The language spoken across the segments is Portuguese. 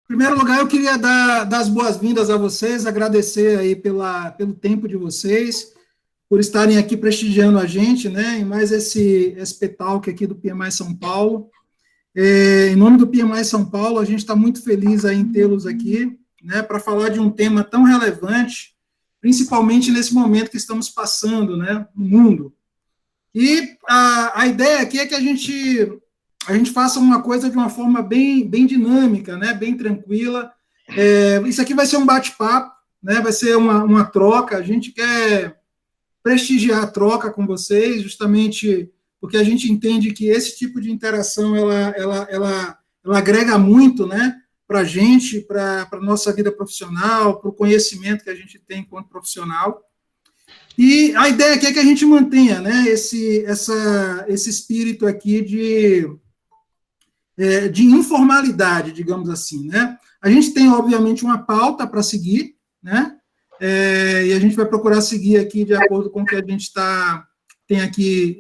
Em primeiro lugar, eu queria dar as boas-vindas a vocês, agradecer aí pelo tempo de vocês, por estarem aqui prestigiando a gente, né, em mais esse talk aqui do PMI São Paulo. Em nome do PMI São Paulo, a gente está muito feliz aí em tê-los aqui, né, para falar de um tema tão relevante, principalmente nesse momento que estamos passando, né, no mundo. E a ideia aqui é que a gente faça uma coisa de uma forma bem dinâmica, né, bem tranquila. Isso aqui vai ser um bate-papo, né, vai ser uma troca. A gente quer prestigiar a troca com vocês, justamente porque a gente entende que esse tipo de interação ela agrega muito, né, para a gente, para a nossa vida profissional, para o conhecimento que a gente tem enquanto profissional. E a ideia aqui é que a gente mantenha, né, esse espírito aqui de informalidade, digamos assim, né? A gente tem, obviamente, uma pauta para seguir, né? E a gente vai procurar seguir aqui de acordo com o que a gente tem aqui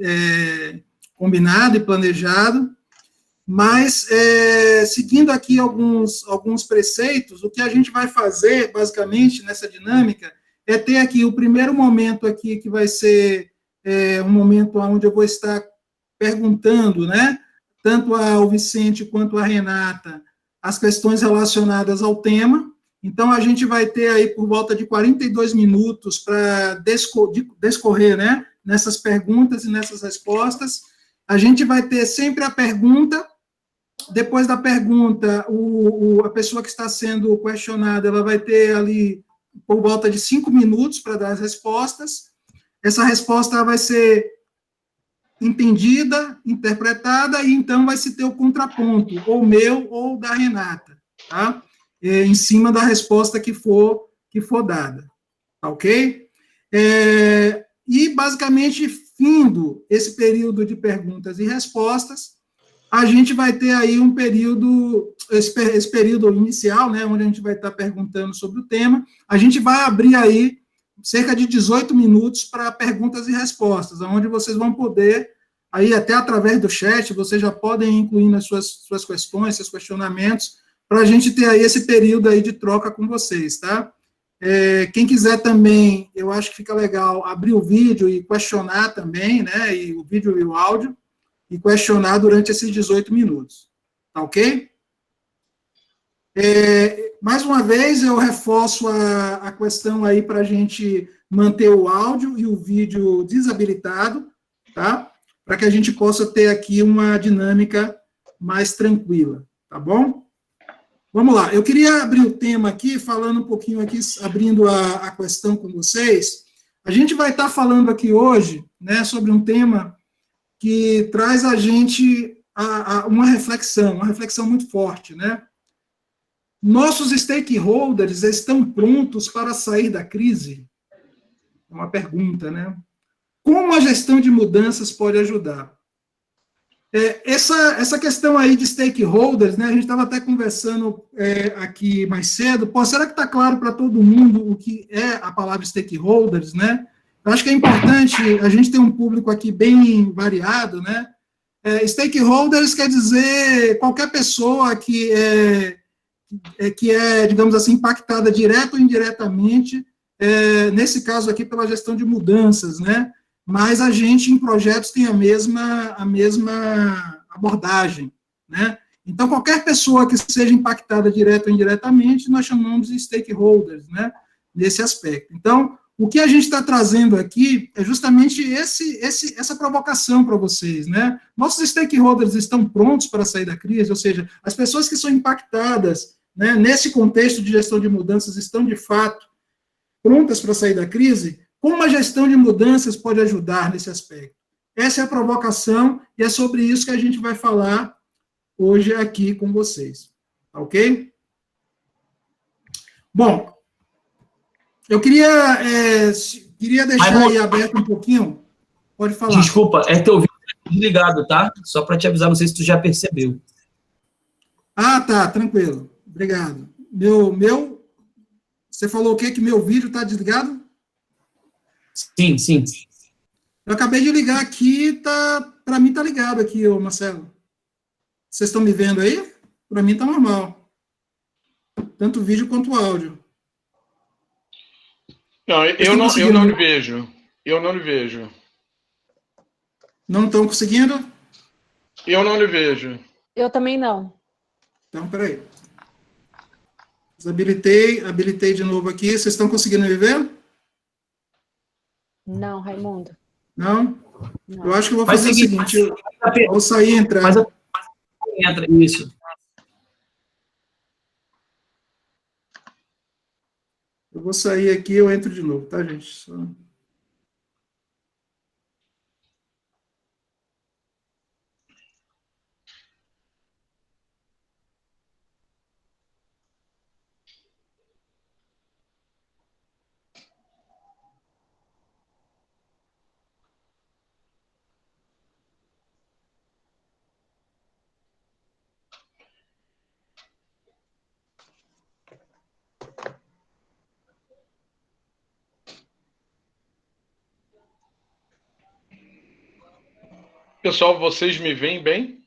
combinado e planejado, mas seguindo aqui alguns preceitos, o que a gente vai fazer, basicamente, nessa dinâmica, é ter aqui o primeiro momento aqui, que vai ser um momento onde eu vou estar perguntando, né, tanto ao Vicente quanto à Renata, as questões relacionadas ao tema. Então, a gente vai ter aí por volta de 42 minutos para discorrer, né, nessas perguntas e nessas respostas. A gente vai ter sempre a pergunta. Depois da pergunta, a pessoa que está sendo questionada, ela vai ter ali por volta de 5 minutos para dar as respostas. Essa resposta vai ser entendida, interpretada, e então vai se ter o contraponto, ou meu ou da Renata, tá? Em cima da resposta que for dada, tá ok? E, basicamente, findo esse período de perguntas e respostas, a gente vai ter aí um período, esse período inicial, né, onde a gente vai estar perguntando sobre o tema, a gente vai abrir aí cerca de 18 minutos para perguntas e respostas, onde vocês vão poder, aí até através do chat, vocês já podem incluir nas suas questões, seus questionamentos, para a gente ter aí esse período aí de troca com vocês, tá? Quem quiser também, eu acho que fica legal abrir o vídeo e questionar também, né, e o vídeo e o áudio, e questionar durante esses 18 minutos, tá ok? Mais uma vez, eu reforço a questão aí para a gente manter o áudio e o vídeo desabilitado, tá? Para que a gente possa ter aqui uma dinâmica mais tranquila, tá bom? Vamos lá, eu queria abrir o tema aqui, falando um pouquinho aqui, abrindo a questão com vocês. A gente vai estar falando aqui hoje, né, sobre um tema que traz a gente uma reflexão muito forte, né? Nossos stakeholders estão prontos para sair da crise? É uma pergunta, né? Como a gestão de mudanças pode ajudar? Essa questão aí de stakeholders, né? A gente estava até conversando aqui mais cedo. Pô, será que está claro para todo mundo o que é a palavra stakeholders, né? Eu acho que é importante a gente ter um público aqui bem variado, né? Stakeholders quer dizer qualquer pessoa que é, digamos assim, impactada direta ou indiretamente, nesse caso aqui, pela gestão de mudanças, né? Mas a gente, em projetos, tem a mesma abordagem, né? Então, qualquer pessoa que seja impactada direta ou indiretamente, nós chamamos de stakeholders, né? Nesse aspecto. Então, o que a gente está trazendo aqui é justamente essa provocação para vocês, né? Nossos stakeholders estão prontos para sair da crise, ou seja, as pessoas que são impactadas, né, nesse contexto de gestão de mudanças estão, de fato, prontas para sair da crise? Como a gestão de mudanças pode ajudar nesse aspecto? Essa é a provocação, e é sobre isso que a gente vai falar hoje aqui com vocês, ok? Bom, eu queria deixar aí aberto um pouquinho. Pode falar. Desculpa, teu vídeo desligado, tá? Só para te avisar, não sei se tu já percebeu. Ah, tá, tranquilo. Obrigado. Você falou o quê? Que meu vídeo está desligado? Sim, sim. Eu acabei de ligar aqui, para mim tá ligado aqui, ô Marcelo. Vocês estão me vendo aí? Para mim tá normal. tanto o vídeo quanto o áudio. Não, eu não lhe vejo. Eu não lhe vejo. Não estão conseguindo? Eu não lhe vejo. Eu também não. Então, peraí. Habilitei de novo aqui. Vocês estão conseguindo me ver? Não, Raimundo. Não? Não. Eu acho que eu vou fazer o seguinte. Eu vou sair e entrar. Entra, isso. Eu vou sair aqui e eu entro de novo, tá, gente? Só... Pessoal, vocês me veem bem?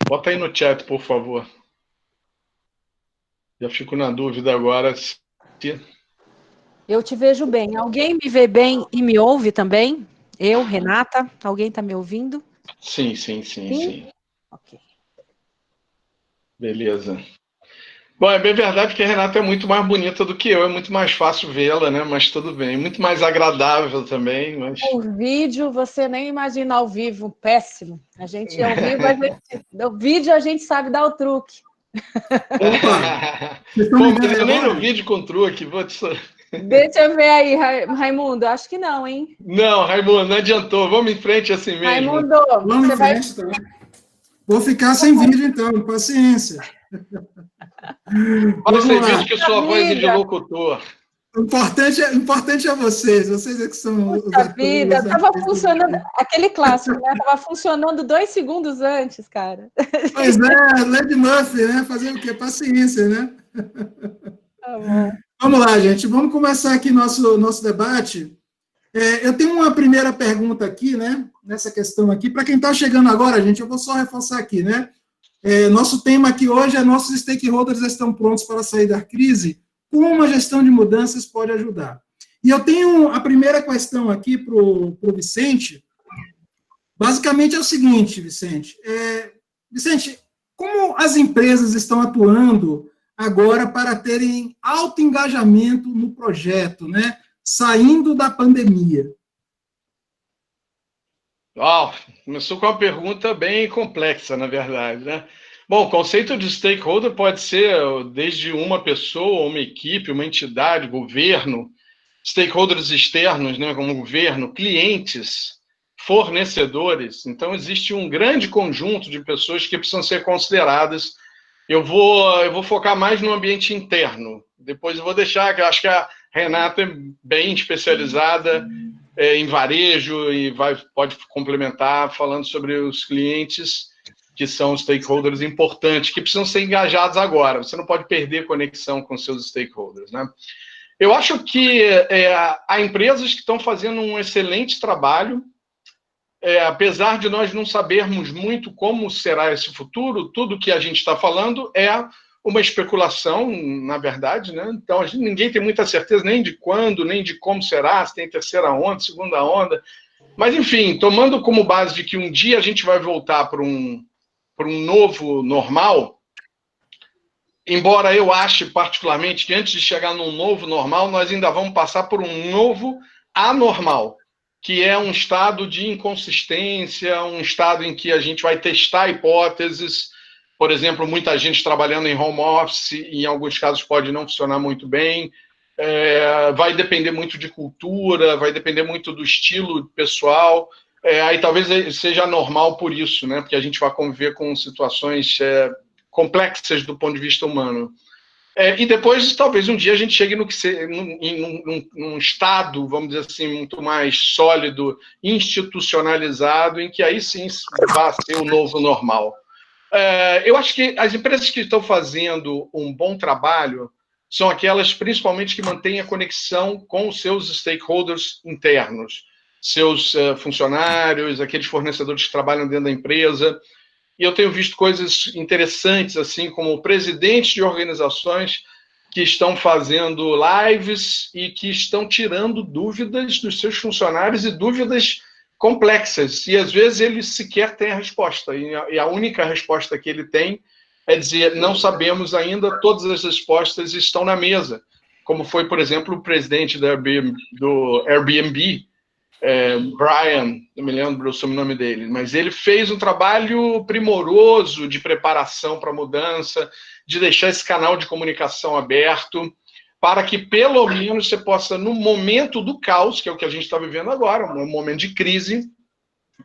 Bota aí no chat, por favor. Já fico na dúvida agora se... Eu te vejo bem. Alguém me vê bem e me ouve também? Eu, Renata? Alguém está me ouvindo? Sim. Ok. Beleza. Bom, é bem verdade que a Renata é muito mais bonita do que eu, é muito mais fácil vê-la, né? Mas tudo bem. Muito mais agradável também. Mas... O vídeo, você nem imagina ao vivo, péssimo. A gente ao vivo, no vídeo a gente sabe dar o truque. Opa! Pô, mas eu nem no vídeo com truque, vou te... Deixa eu ver aí, Raimundo. Acho que não, hein? Não, Raimundo, não adiantou. Vamos em frente assim mesmo. Raimundo, Vamos você em vai... frente, tá? Vou ficar sem vídeo, então. Paciência. Olha sem vídeo que sua voz é de locutor. O importante é vocês é que são os atores. Vida, estava funcionando, aquele clássico, né? Estava funcionando 2 segundos antes, cara. Pois é, Lady Murphy, né? Fazer o quê? Paciência, né? Tá bom. Vamos lá, gente. Vamos começar aqui nosso debate. Eu tenho uma primeira pergunta aqui, né? Nessa questão aqui. Para quem está chegando agora, gente, eu vou só reforçar aqui, né? Nosso tema aqui hoje é: nossos stakeholders estão prontos para sair da crise? Como uma gestão de mudanças pode ajudar? E eu tenho a primeira questão aqui para o Vicente. Basicamente é o seguinte, Vicente. Vicente, como as empresas estão atuando agora para terem alto engajamento no projeto, né? Saindo da pandemia? Começou com uma pergunta bem complexa, na verdade, né? Bom, o conceito de stakeholder pode ser desde uma pessoa, uma equipe, uma entidade, governo, stakeholders externos, né, como governo, clientes, fornecedores. Então, existe um grande conjunto de pessoas que precisam ser consideradas. Eu vou focar mais no ambiente interno. Depois eu vou deixar, que eu acho que a Renata é bem especializada em varejo e pode complementar falando sobre os clientes, que são stakeholders importantes, que precisam ser engajados agora. Você não pode perder conexão com seus stakeholders, né? Eu acho que há empresas que estão fazendo um excelente trabalho, apesar de nós não sabermos muito como será esse futuro. Tudo que a gente está falando é uma especulação, na verdade, né? Então, ninguém tem muita certeza nem de quando, nem de como será, se tem terceira onda, segunda onda. Mas, enfim, tomando como base de que um dia a gente vai voltar para um novo normal, embora eu ache particularmente que antes de chegar num novo normal, nós ainda vamos passar por um novo anormal, que é um estado de inconsistência, um estado em que a gente vai testar hipóteses. Por exemplo, muita gente trabalhando em home office, em alguns casos pode não funcionar muito bem, vai depender muito de cultura, vai depender muito do estilo pessoal. Aí talvez seja normal por isso, né? Porque a gente vai conviver com situações complexas do ponto de vista humano. E depois, talvez um dia a gente chegue num estado, vamos dizer assim, muito mais sólido, institucionalizado, em que aí sim vai ser o novo normal. Eu acho que as empresas que estão fazendo um bom trabalho são aquelas, principalmente, que mantêm a conexão com os seus stakeholders internos, seus funcionários, aqueles fornecedores que trabalham dentro da empresa. E eu tenho visto coisas interessantes, assim como presidentes de organizações que estão fazendo lives e que estão tirando dúvidas dos seus funcionários e dúvidas complexas. E, às vezes, ele sequer tem a resposta. E a única resposta que ele tem é dizer, não sabemos ainda, todas as respostas estão na mesa. Como foi, por exemplo, o presidente do Airbnb, Brian, não me lembro o sobrenome dele, mas ele fez um trabalho primoroso de preparação para a mudança, de deixar esse canal de comunicação aberto, para que, pelo menos, você possa, no momento do caos, que é o que a gente está vivendo agora, um momento de crise,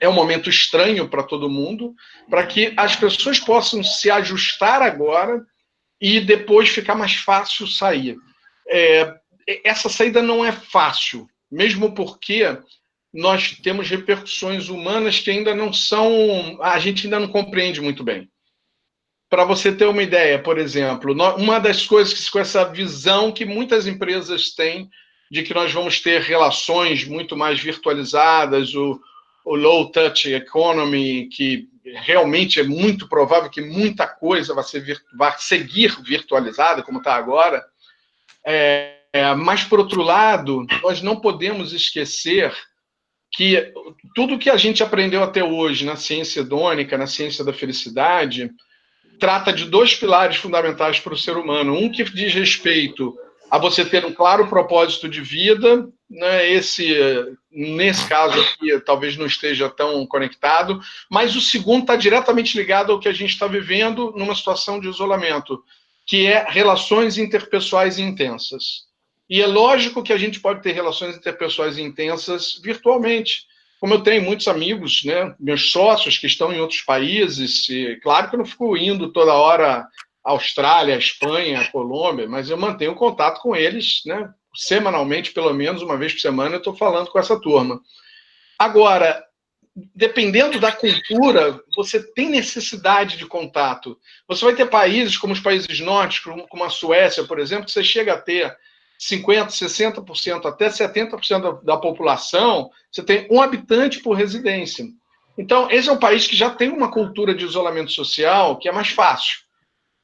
é um momento estranho para todo mundo, para que as pessoas possam se ajustar agora e depois ficar mais fácil sair. Essa saída não é fácil, mesmo porque nós temos repercussões humanas que ainda não são... A gente ainda não compreende muito bem. Para você ter uma ideia, por exemplo, uma das coisas que, com essa visão que muitas empresas têm de que nós vamos ter relações muito mais virtualizadas, o low touch economy, que realmente é muito provável que muita coisa vai seguir virtualizada, como está agora. Mas, por outro lado, nós não podemos esquecer que tudo que a gente aprendeu até hoje na ciência hedônica, na ciência da felicidade, trata de dois pilares fundamentais para o ser humano. Um que diz respeito a você ter um claro propósito de vida, né? Nesse caso aqui, talvez não esteja tão conectado, mas o segundo está diretamente ligado ao que a gente está vivendo numa situação de isolamento, que é relações interpessoais intensas. E é lógico que a gente pode ter relações interpessoais intensas virtualmente. Como eu tenho muitos amigos, né, meus sócios que estão em outros países, e claro que eu não fico indo toda hora à Austrália, à Espanha, à Colômbia, mas eu mantenho contato com eles, né, semanalmente, pelo menos uma vez por semana, eu estou falando com essa turma. Agora, dependendo da cultura, você tem necessidade de contato. Você vai ter países como os países nórdicos, como a Suécia, por exemplo, que você chega a ter 50%, 60%, até 70% da população, você tem um habitante por residência. Então, esse é um país que já tem uma cultura de isolamento social que é mais fácil.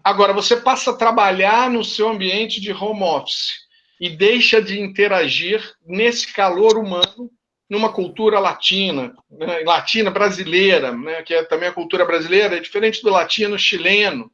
Agora, você passa a trabalhar no seu ambiente de home office e deixa de interagir nesse calor humano numa cultura latina, né, latina brasileira, né, que é também a cultura brasileira, é diferente do latino chileno.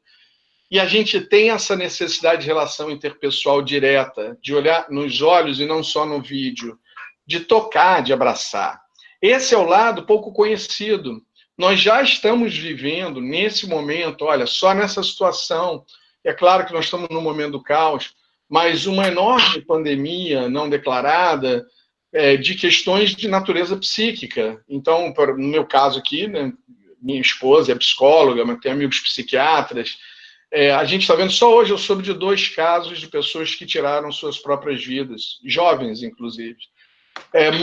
E a gente tem essa necessidade de relação interpessoal direta, de olhar nos olhos e não só no vídeo, de tocar, de abraçar. Esse é o lado pouco conhecido. Nós já estamos vivendo, nesse momento, olha, só nessa situação, é claro que nós estamos no momento do caos, mas uma enorme pandemia não declarada de questões de natureza psíquica. Então, no meu caso aqui, né, minha esposa é psicóloga, mas tem amigos psiquiatras. A gente está vendo, só hoje eu soube de 2 casos de pessoas que tiraram suas próprias vidas, jovens, inclusive.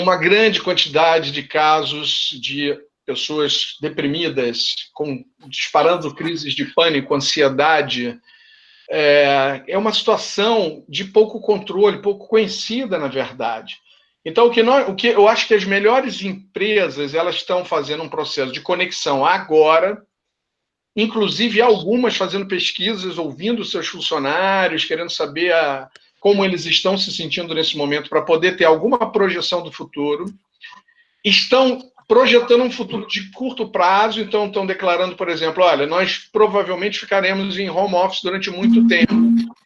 Uma grande quantidade de casos de pessoas deprimidas, disparando crises de pânico, ansiedade. É uma situação de pouco controle, pouco conhecida, na verdade. Então, o que eu acho que as melhores empresas elas estão fazendo um processo de conexão agora, inclusive algumas fazendo pesquisas, ouvindo seus funcionários, querendo saber como eles estão se sentindo nesse momento para poder ter alguma projeção do futuro. Estão projetando um futuro de curto prazo, então estão declarando, por exemplo, olha, nós provavelmente ficaremos em home office durante muito tempo,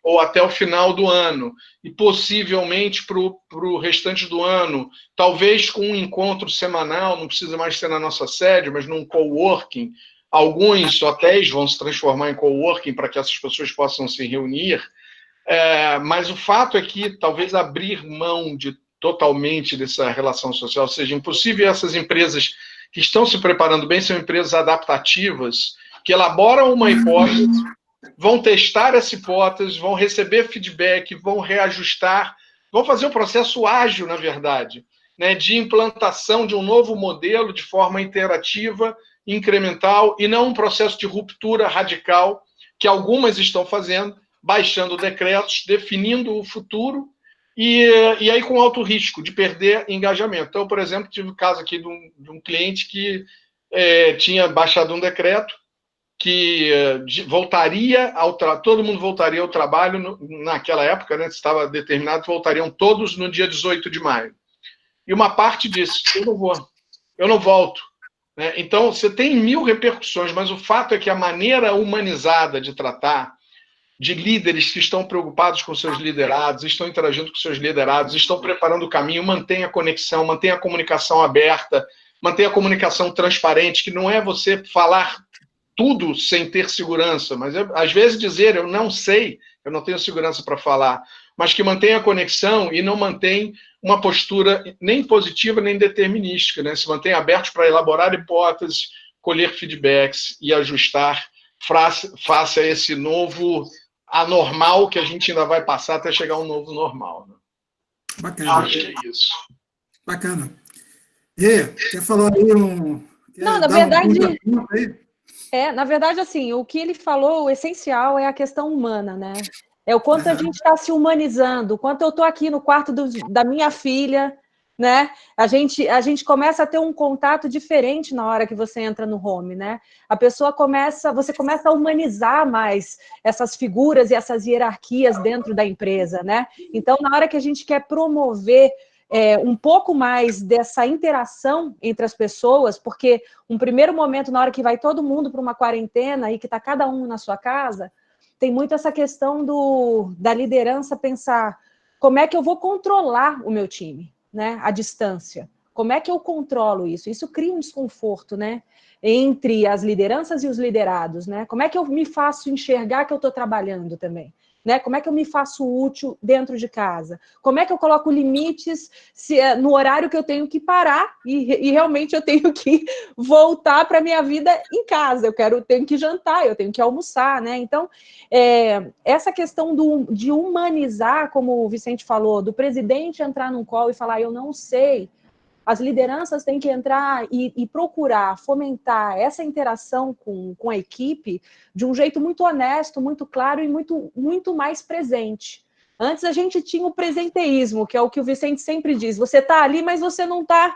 ou até o final do ano, e possivelmente para o restante do ano, talvez com um encontro semanal, não precisa mais ser na nossa sede, mas num coworking. Alguns hotéis vão se transformar em coworking para que essas pessoas possam se reunir, mas o fato é que talvez abrir mão totalmente dessa relação social seja impossível. E essas empresas que estão se preparando bem são empresas adaptativas, que elaboram uma hipótese, vão testar essa hipótese, vão receber feedback, vão reajustar, vão fazer um processo ágil, na verdade, né, de implantação de um novo modelo de forma interativa, incremental, e não um processo de ruptura radical, que algumas estão fazendo, baixando decretos, definindo o futuro, e aí com alto risco de perder engajamento. Então, por exemplo, tive o caso aqui de um cliente que tinha baixado um decreto que todo mundo voltaria ao trabalho naquela época, né, estava determinado que voltariam todos no dia 18 de maio. E uma parte disse, eu não volto. Né? Então, você tem 1000 repercussões, mas o fato é que a maneira humanizada de tratar, de líderes que estão preocupados com seus liderados, estão interagindo com seus liderados, estão preparando o caminho, mantém a conexão, mantém a comunicação aberta, mantém a comunicação transparente, que não é você falar tudo sem ter segurança, mas às vezes dizer eu não sei, eu não tenho segurança para falar, mas que mantém a conexão e não mantém uma postura nem positiva nem determinística, né? Se mantém aberto para elaborar hipóteses, colher feedbacks e ajustar face a esse novo anormal que a gente ainda vai passar até chegar a um novo normal. Né? Bacana. Acho que é isso. Bacana. E, quer falar aí Não, na verdade... na verdade, assim, o que ele falou, o essencial é a questão humana, né? É o quanto a gente está se humanizando, o quanto eu estou aqui no quarto da minha filha, né? A gente começa a ter um contato diferente na hora que você entra no home, né? Você começa a humanizar mais essas figuras e essas hierarquias dentro da empresa, né? Então, na hora que a gente quer promover um pouco mais dessa interação entre as pessoas, porque um primeiro momento, na hora que vai todo mundo para uma quarentena e que está cada um na sua casa, tem muito essa questão da liderança pensar como é que eu vou controlar o meu time, né? À distância. Como é que eu controlo isso? Isso cria um desconforto, né? Entre as lideranças e os liderados, né? Como é que eu me faço enxergar que eu estou trabalhando também? Né? Como é que eu me faço útil dentro de casa? Como é que eu coloco limites no horário que eu tenho que parar e realmente eu tenho que voltar para a minha vida em casa? Tenho que jantar, eu tenho que almoçar, né? Então, essa questão de humanizar, como o Vicente falou, do presidente entrar num call e falar, eu não sei, as lideranças têm que entrar e procurar fomentar essa interação com a equipe de um jeito muito honesto, muito claro e muito, muito mais presente. Antes a gente tinha o presenteísmo, que é o que o Vicente sempre diz. Você está ali, mas você não está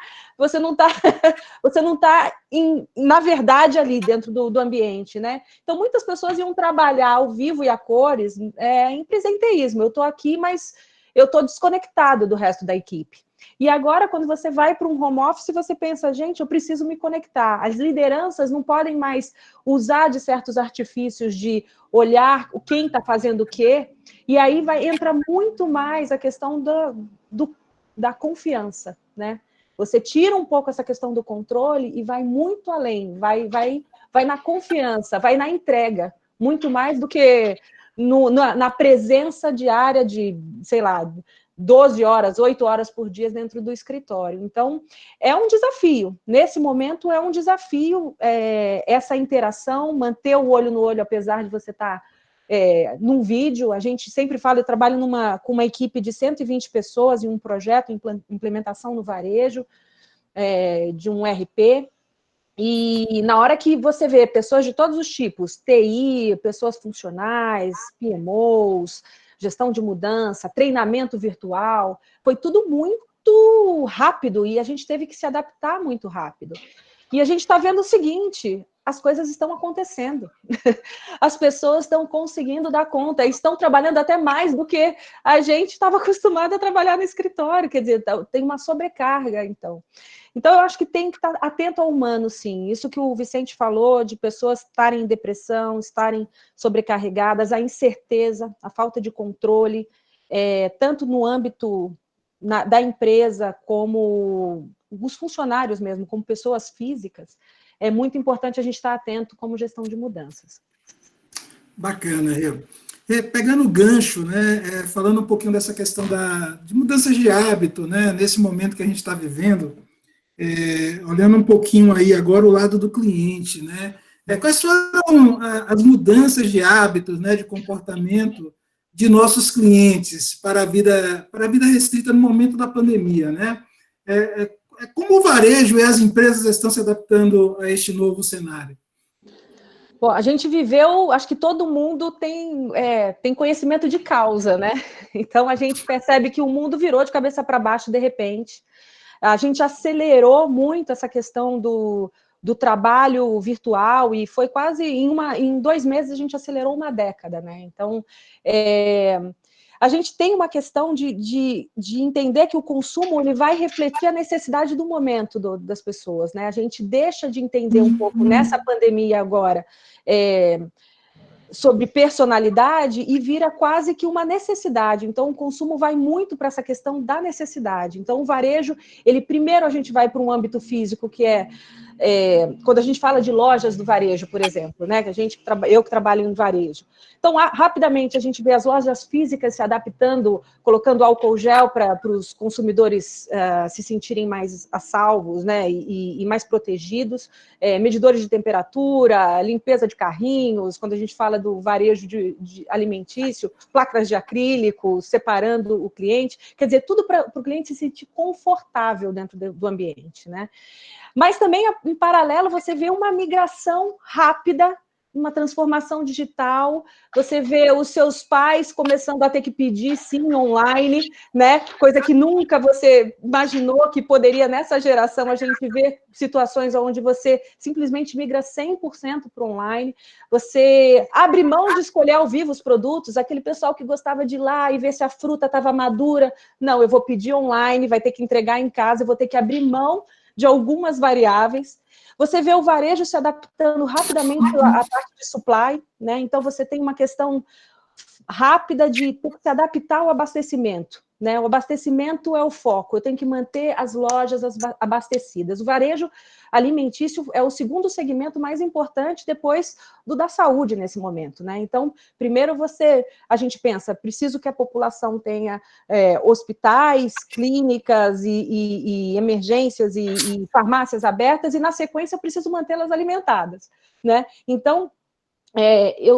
na verdade ali dentro do ambiente, né? Então muitas pessoas iam trabalhar ao vivo e a cores em presenteísmo. Eu estou aqui, mas eu estou desconectado do resto da equipe. E agora, quando você vai para um home office, você pensa, gente, eu preciso me conectar. As lideranças não podem mais usar de certos artifícios de olhar quem está fazendo o quê, e aí entra muito mais a questão da confiança, né? Você tira um pouco essa questão do controle e vai muito além, vai na confiança, vai na entrega, muito mais do que na presença diária de, sei lá, 12 horas, 8 horas por dia dentro do escritório. Então, é um desafio. Nesse momento, é um desafio essa interação, manter o olho no olho, apesar de você estar num vídeo. A gente sempre fala, eu trabalho com uma equipe de 120 pessoas em um projeto, implementação no varejo, de um RP, e na hora que você vê pessoas de todos os tipos, TI, pessoas funcionais, PMOs, gestão de mudança, treinamento virtual, foi tudo muito rápido e a gente teve que se adaptar muito rápido. E a gente está vendo o seguinte, as coisas estão acontecendo. As pessoas estão conseguindo dar conta, estão trabalhando até mais do que a gente estava acostumado a trabalhar no escritório, quer dizer, tem uma sobrecarga, então. Então, eu acho que tem que estar atento ao humano, sim. Isso que o Vicente falou, de pessoas estarem em depressão, estarem sobrecarregadas, a incerteza, a falta de controle, tanto no âmbito da empresa, como os funcionários mesmo, como pessoas físicas, é muito importante a gente estar atento como gestão de mudanças. Bacana, pegando o gancho, né, falando um pouquinho dessa questão de mudanças de hábito, né, nesse momento que a gente está vivendo, olhando um pouquinho aí agora o lado do cliente, né, quais foram as mudanças de hábitos, né, de comportamento de nossos clientes para a vida restrita no momento da pandemia, né? Como o varejo e as empresas estão se adaptando a este novo cenário? Bom, a gente viveu, acho que todo mundo tem conhecimento de causa, né? Então, a gente percebe que o mundo virou de cabeça para baixo de repente. A gente acelerou muito essa questão do do trabalho virtual, e foi quase em 2 meses a gente acelerou uma década, né? Então, a gente tem uma questão de entender que o consumo ele vai refletir a necessidade do momento das pessoas, né? A gente deixa de entender um pouco nessa pandemia agora sobre personalidade e vira quase que uma necessidade. Então, o consumo vai muito para essa questão da necessidade. Então, o varejo, primeiro a gente vai para um âmbito físico, que quando a gente fala de lojas do varejo, por exemplo, né, eu que trabalho em varejo. Então, rapidamente, a gente vê as lojas físicas se adaptando, colocando álcool gel para os consumidores se sentirem mais a salvos, né, e mais protegidos, medidores de temperatura, limpeza de carrinhos, quando a gente fala do varejo de alimentício, placas de acrílico, separando o cliente, quer dizer, tudo para o cliente se sentir confortável dentro do ambiente, né? Mas também, em paralelo, você vê uma migração rápida, uma transformação digital, você vê os seus pais começando a ter que pedir, sim, online, né? Coisa que nunca você imaginou que poderia, nessa geração, a gente vê situações onde você simplesmente migra 100% para o online, você abre mão de escolher ao vivo os produtos, aquele pessoal que gostava de ir lá e ver se a fruta estava madura, não, eu vou pedir online, vai ter que entregar em casa, eu vou ter que abrir mão de algumas variáveis. Você vê o varejo se adaptando rapidamente à parte de supply, né? Então, você tem uma questão rápida de ter que se adaptar ao abastecimento, né? O abastecimento é o foco, eu tenho que manter as lojas abastecidas. O varejo alimentício é o segundo segmento mais importante depois do da saúde nesse momento, né? Então, primeiro a gente pensa, preciso que a população tenha hospitais, clínicas e emergências e farmácias abertas, e na sequência eu preciso mantê-las alimentadas, né? Então,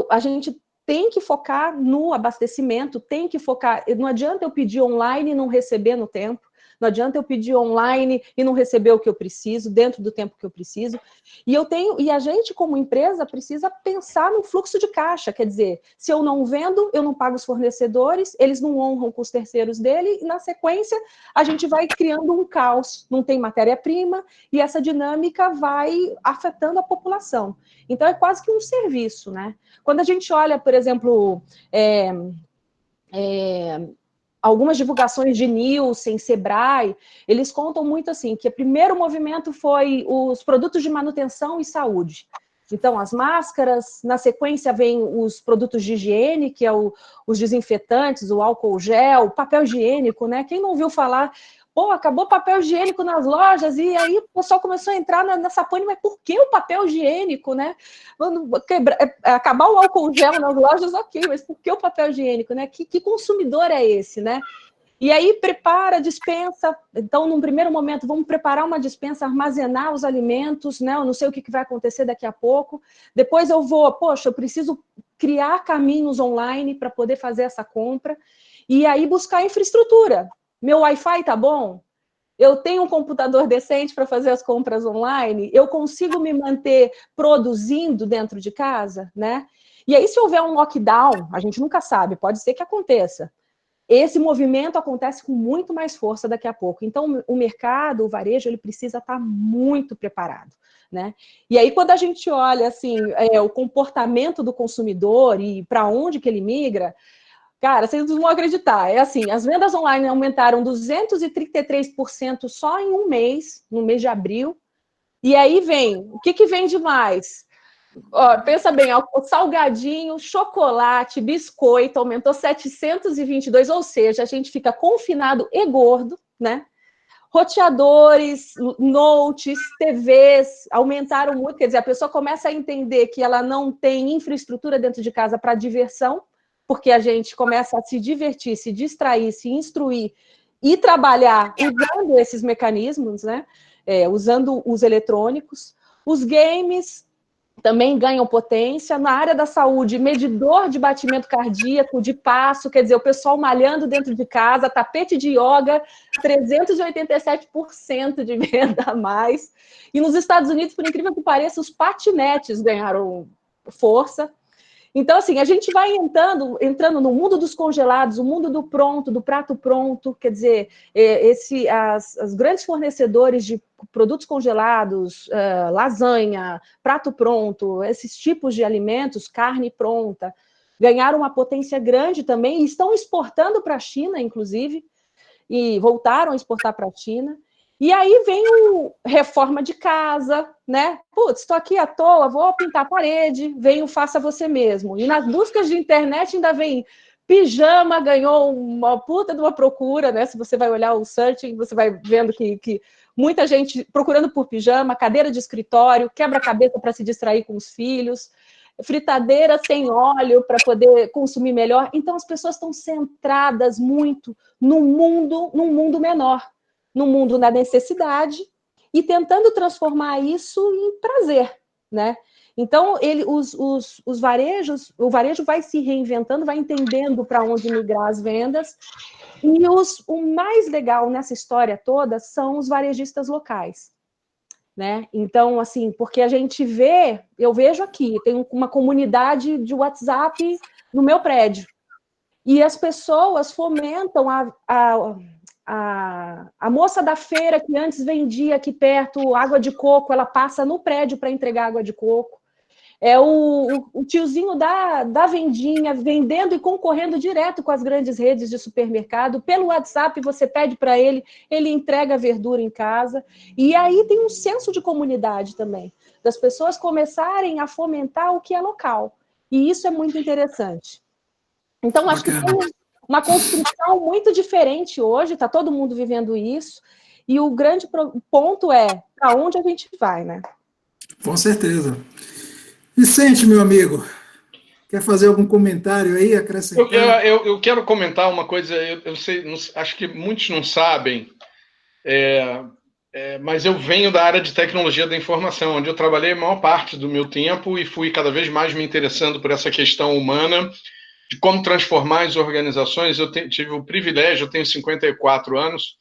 a gente tem que focar no abastecimento, tem que focar, não adianta eu pedir online e não receber no tempo, não adianta eu pedir online e não receber o que eu preciso, dentro do tempo que eu preciso, e a gente, como empresa, precisa pensar no fluxo de caixa, quer dizer, se eu não vendo, eu não pago os fornecedores, eles não honram com os terceiros dele, e na sequência, a gente vai criando um caos, não tem matéria-prima, e essa dinâmica vai afetando a população. Então, é quase que um serviço, né? Quando a gente olha, por exemplo, algumas divulgações de Nielsen, Sebrae, eles contam muito assim, que o primeiro movimento foi os produtos de manutenção e saúde. Então, as máscaras, na sequência vem os produtos de higiene, que é os desinfetantes, o álcool gel, o papel higiênico, né? Quem não ouviu falar, acabou o papel higiênico nas lojas, e aí o pessoal começou a entrar nessa pânico, mas por que o papel higiênico, né? Acabar o álcool gel nas lojas, ok, mas por que o papel higiênico, né? Que consumidor é esse, né? E aí prepara a despensa, então num primeiro momento vamos preparar uma despensa, armazenar os alimentos, né? Eu não sei o que vai acontecer daqui a pouco, depois eu preciso criar caminhos online para poder fazer essa compra, e aí buscar infraestrutura. Meu Wi-Fi tá bom? Eu tenho um computador decente para fazer as compras online? Eu consigo me manter produzindo dentro de casa, né? E aí, se houver um lockdown, a gente nunca sabe, pode ser que aconteça. Esse movimento acontece com muito mais força daqui a pouco. Então, o mercado, o varejo, ele precisa estar muito preparado, né? E aí, quando a gente olha, assim, o comportamento do consumidor e para onde que ele migra, cara, vocês não vão acreditar. É assim, as vendas online aumentaram 233% só em um mês, no mês de abril. E aí o que vem de mais? Pensa bem, o salgadinho, chocolate, biscoito, aumentou 722%, ou seja, a gente fica confinado e gordo, né? Roteadores, notes, TVs aumentaram muito, quer dizer, a pessoa começa a entender que ela não tem infraestrutura dentro de casa para diversão, porque a gente começa a se divertir, se distrair, se instruir e trabalhar usando esses mecanismos, né? Usando os eletrônicos. Os games também ganham potência. Na área da saúde, medidor de batimento cardíaco, de passo, quer dizer, o pessoal malhando dentro de casa, tapete de yoga, 387% de venda a mais. E nos Estados Unidos, por incrível que pareça, os patinetes ganharam força. Então, assim, a gente vai entrando no mundo dos congelados, o mundo do pronto, do prato pronto, quer dizer, as grandes fornecedores de produtos congelados, lasanha, prato pronto, esses tipos de alimentos, carne pronta, ganharam uma potência grande também e estão exportando para a China, inclusive, e voltaram a exportar para a China. E aí vem reforma de casa, né? Putz, estou aqui à toa, vou pintar a parede, vem o faça você mesmo. E nas buscas de internet ainda vem pijama, ganhou uma puta de uma procura, né? Se você vai olhar o searching, você vai vendo que muita gente procurando por pijama, cadeira de escritório, quebra-cabeça para se distrair com os filhos, fritadeira sem óleo para poder consumir melhor. Então as pessoas estão centradas muito num mundo menor, no mundo da necessidade e tentando transformar isso em prazer, né? Então, os varejos, o varejo vai se reinventando, vai entendendo para onde migrar as vendas, e o mais legal nessa história toda são os varejistas locais, né? Então, assim, porque a gente eu vejo aqui, tem uma comunidade de WhatsApp no meu prédio, e as pessoas fomentam a moça da feira que antes vendia aqui perto água de coco, ela passa no prédio para entregar água de coco. É o tiozinho da vendinha vendendo e concorrendo direto com as grandes redes de supermercado. Pelo WhatsApp você pede para ele entrega a verdura em casa. E aí tem um senso de comunidade também, das pessoas começarem a fomentar o que é local. E isso é muito interessante. Então, acho que tem uma construção muito diferente hoje, está todo mundo vivendo isso, e o grande ponto é para onde a gente vai, né? Com certeza. Vicente, meu amigo, quer fazer algum comentário aí, acrescentar? Eu quero comentar uma coisa, eu sei, acho que muitos não sabem, mas eu venho da área de tecnologia da informação, onde eu trabalhei a maior parte do meu tempo e fui cada vez mais me interessando por essa questão humana, de como transformar as organizações. Eu tive o privilégio, eu tenho 54 anos,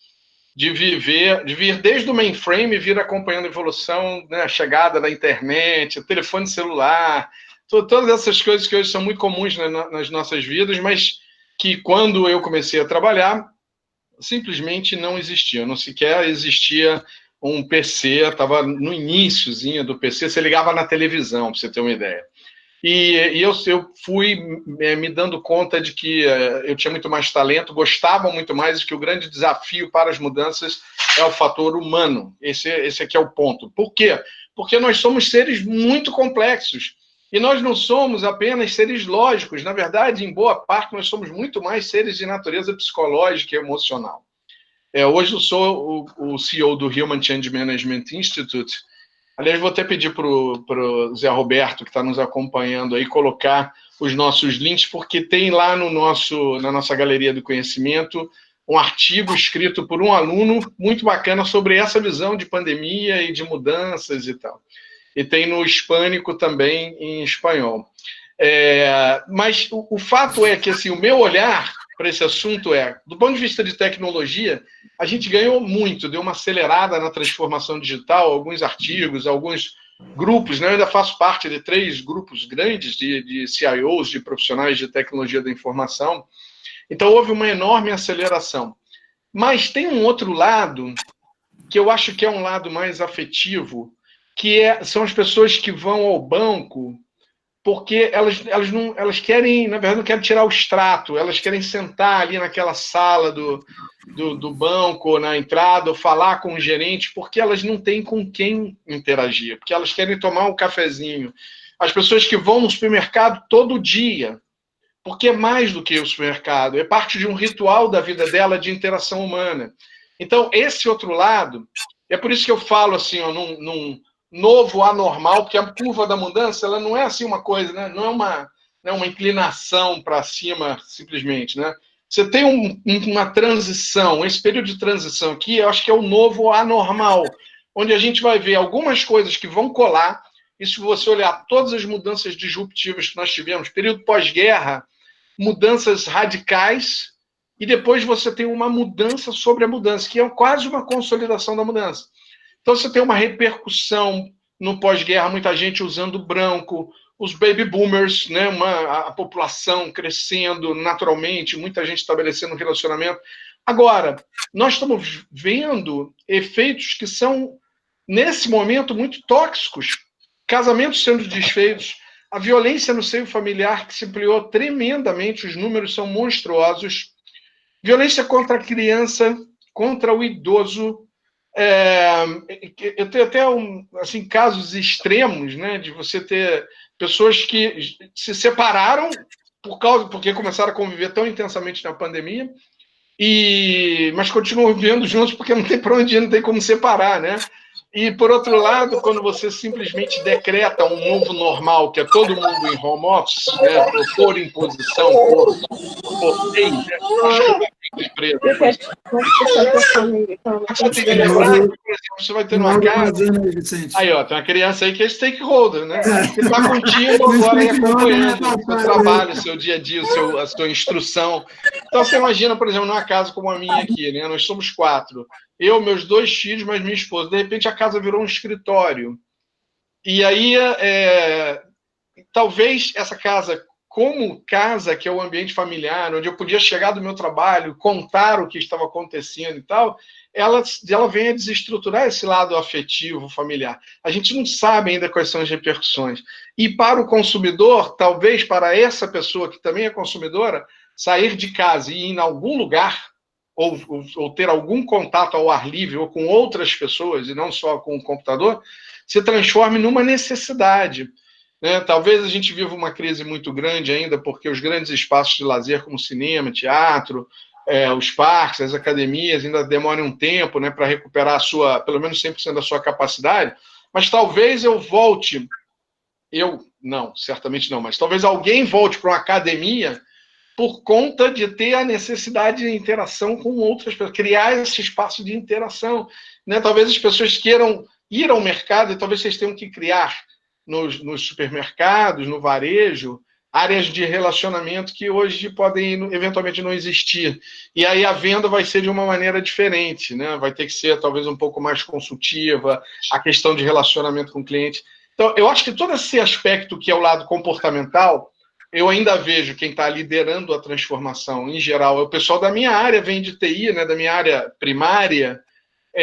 de vir desde o mainframe e vir acompanhando a evolução, né, a chegada da internet, o telefone celular, todas essas coisas que hoje são muito comuns nas nossas vidas, mas que quando eu comecei a trabalhar, simplesmente não existia, não sequer existia um PC, estava no iniciozinho do PC, você ligava na televisão, para você ter uma ideia. E eu fui me dando conta de que eu tinha muito mais talento, gostava muito mais, e que o grande desafio para as mudanças é o fator humano. Esse aqui é o ponto. Por quê? Porque nós somos seres muito complexos. E nós não somos apenas seres lógicos. Na verdade, em boa parte, nós somos muito mais seres de natureza psicológica e emocional. Hoje eu sou o CEO do Human Change Management Institute. Aliás, vou até pedir para o Zé Roberto, que está nos acompanhando aí, colocar os nossos links, porque tem lá na nossa Galeria do Conhecimento um artigo escrito por um aluno muito bacana sobre essa visão de pandemia e de mudanças e tal. E tem no hispânico também, em espanhol. Mas o fato é que assim, o meu olhar para esse assunto do ponto de vista de tecnologia, a gente ganhou muito, deu uma acelerada na transformação digital, alguns artigos, alguns grupos, né? Eu ainda faço parte de 3 grupos grandes de CIOs, de profissionais de tecnologia da informação. Então, houve uma enorme aceleração. Mas tem um outro lado, que eu acho que é um lado mais afetivo, que são as pessoas que vão ao banco porque elas querem, na verdade, não querem tirar o extrato, elas querem sentar ali naquela sala do banco, ou na entrada, ou falar com o gerente, porque elas não têm com quem interagir, porque elas querem tomar um cafezinho. As pessoas que vão no supermercado todo dia, porque é mais do que o supermercado, é parte de um ritual da vida dela de interação humana. Então, esse outro lado, é por isso que eu falo assim, num novo anormal, porque a curva da mudança ela não é assim uma coisa, né? Não é uma inclinação para cima simplesmente, né? Você tem uma transição, esse período de transição aqui, eu acho que é o novo anormal, onde a gente vai ver algumas coisas que vão colar, e se você olhar todas as mudanças disruptivas que nós tivemos, período pós-guerra, mudanças radicais, e depois você tem uma mudança sobre a mudança, que é quase uma consolidação da mudança. Então, você tem uma repercussão no pós-guerra, muita gente usando branco, os baby boomers, né, a população crescendo naturalmente, muita gente estabelecendo um relacionamento. Agora, nós estamos vendo efeitos que são, nesse momento, muito tóxicos. Casamentos sendo desfeitos, a violência no seio familiar que se ampliou tremendamente, os números são monstruosos. Violência contra a criança, contra o idoso. Eu tenho até assim, casos extremos, né, de você ter pessoas que se separaram porque começaram a conviver tão intensamente na pandemia, mas continuam vivendo juntos porque não tem para onde ir, não tem como separar, né? E, por outro lado, quando você simplesmente decreta um novo normal, que é todo mundo em home office, né, por imposição, por lei, né, você tem que lembrar que, por exemplo, você vai ter uma casa... Aí, ó, tem uma criança aí que é stakeholder, né? Que está contigo agora e acompanhando o seu trabalho, o seu dia a dia, a sua instrução. Então, você imagina, por exemplo, numa casa como a minha aqui, né? Nós somos 4. Eu, meus 2 filhos, mas minha esposa. De repente, a casa virou um escritório. E aí, talvez essa casa, como casa, que é o ambiente familiar, onde eu podia chegar do meu trabalho, contar o que estava acontecendo e tal, ela vem a desestruturar esse lado afetivo, familiar. A gente não sabe ainda quais são as repercussões. E para o consumidor, talvez para essa pessoa que também é consumidora, sair de casa e ir em algum lugar, ou ter algum contato ao ar livre, ou com outras pessoas, e não só com o computador, se transforme numa necessidade. Né? Talvez a gente viva uma crise muito grande ainda, porque os grandes espaços de lazer, como cinema, teatro, os parques, as academias, ainda demorem um tempo, né, para recuperar pelo menos 100% da sua capacidade, mas talvez eu volte, não, certamente não, mas talvez alguém volte para uma academia por conta de ter a necessidade de interação com outras pessoas, criar esse espaço de interação. Né? Talvez as pessoas queiram ir ao mercado e talvez vocês tenham que criar nos supermercados, no varejo, áreas de relacionamento que hoje podem eventualmente não existir. E aí a venda vai ser de uma maneira diferente, né? Vai ter que ser talvez um pouco mais consultiva, a questão de relacionamento com o cliente. Então, eu acho que todo esse aspecto que é o lado comportamental, eu ainda vejo quem está liderando a transformação, em geral, é o pessoal da minha área, vem de TI, né, da minha área primária,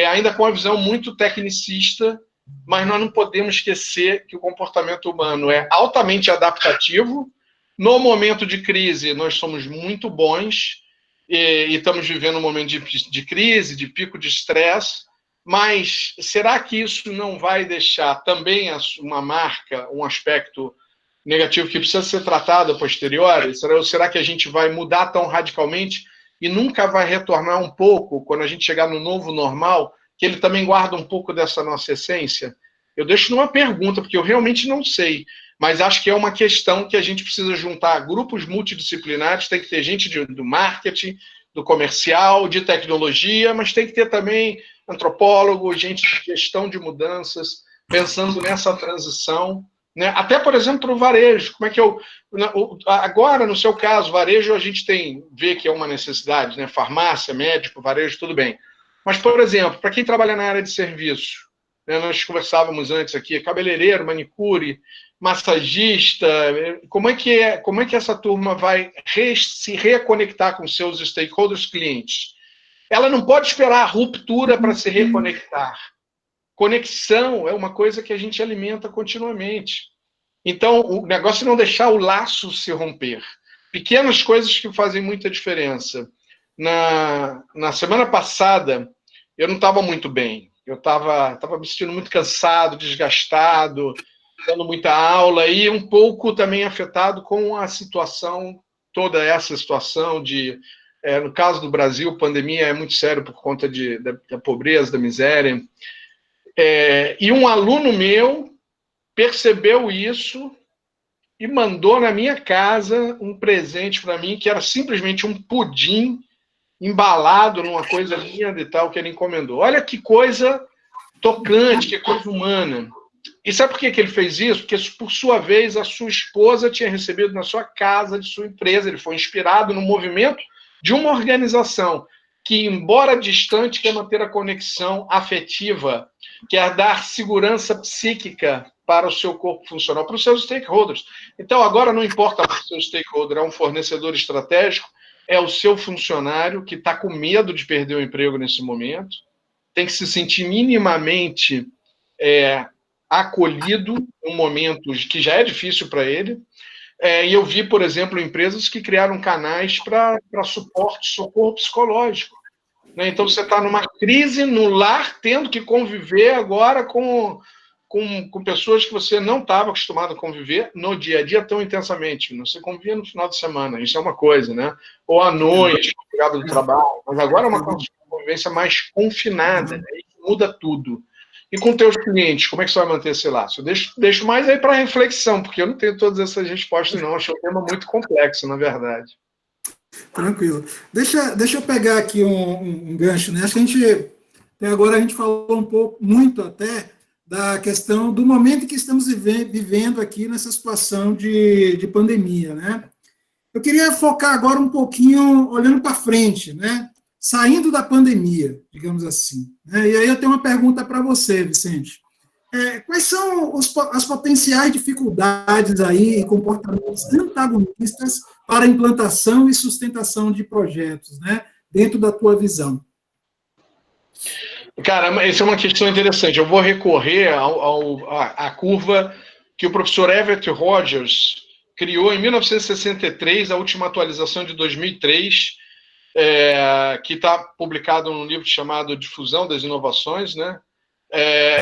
ainda com uma visão muito tecnicista, mas nós não podemos esquecer que o comportamento humano é altamente adaptativo. No momento de crise, nós somos muito bons, e estamos vivendo um momento de crise, de pico de estresse, mas será que isso não vai deixar também uma marca, um aspecto negativo que precisa ser tratado a posteriori? Será que a gente vai mudar tão radicalmente e nunca vai retornar um pouco, quando a gente chegar no novo normal, que ele também guarda um pouco dessa nossa essência? Eu deixo numa pergunta, porque eu realmente não sei, mas acho que é uma questão que a gente precisa juntar grupos multidisciplinares, tem que ter gente do marketing, do comercial, de tecnologia, mas tem que ter também antropólogo, gente de gestão de mudanças, pensando nessa transição, né? Até, por exemplo, para o varejo. Como é que agora, no seu caso, varejo, a gente vê que é uma necessidade, né? Farmácia, médico, varejo, tudo bem. Mas, por exemplo, para quem trabalha na área de serviço, né? Nós conversávamos antes aqui, cabeleireiro, manicure, massagista, como é que essa turma vai se reconectar com seus stakeholders clientes? Ela não pode esperar a ruptura para se reconectar. Conexão é uma coisa que a gente alimenta continuamente. Então, o negócio é não deixar o laço se romper. Pequenas coisas que fazem muita diferença. Na semana passada, eu não estava muito bem. Eu estava me sentindo muito cansado, desgastado, dando muita aula e um pouco também afetado com a situação, toda essa situação no caso do Brasil, pandemia é muito sério por conta da pobreza, da miséria. E um aluno meu percebeu isso e mandou na minha casa um presente para mim, que era simplesmente um pudim embalado numa coisa linda e tal, que ele encomendou. Olha que coisa tocante, que coisa humana. E sabe por que ele fez isso? Porque, por sua vez, a sua esposa tinha recebido na sua casa, de sua empresa. Ele foi inspirado no movimento de uma organização. que, embora distante, quer manter a conexão afetiva, quer dar segurança psíquica para o seu corpo funcional, para os seus stakeholders. Então, agora não importa se o seu stakeholder é um fornecedor estratégico, é o seu funcionário que está com medo de perder o emprego nesse momento, tem que se sentir minimamente acolhido em um momento que já é difícil para ele. E eu vi, por exemplo, empresas que criaram canais para suporte, socorro psicológico. Né? Então, você está numa crise no lar, tendo que conviver agora com pessoas que você não estava acostumado a conviver no dia a dia tão intensamente. Você convivia no final de semana, isso é uma coisa, né? Ou à noite, ligado do trabalho. Mas agora é uma convivência mais confinada, né? Isso muda tudo. E com teus clientes, como é que você vai manter esse laço? Eu deixo mais aí para reflexão, porque eu não tenho todas essas respostas, não. Acho um tema muito complexo, na verdade. Tranquilo. Deixa eu pegar aqui um gancho, né? Acho que até agora a gente falou muito até da questão do momento que estamos vivendo aqui nessa situação de pandemia, né? Eu queria focar agora um pouquinho olhando para frente, né? Saindo da pandemia, digamos assim. Né? E aí eu tenho uma pergunta para você, Vicente. Quais são as potenciais dificuldades aí e comportamentos antagonistas para a implantação e sustentação de projetos, né? Dentro da tua visão? Cara, essa é uma questão interessante. Eu vou recorrer à curva que o professor Everett Rogers criou em 1963, a última atualização de 2003, que está publicado num livro chamado Difusão das Inovações, né?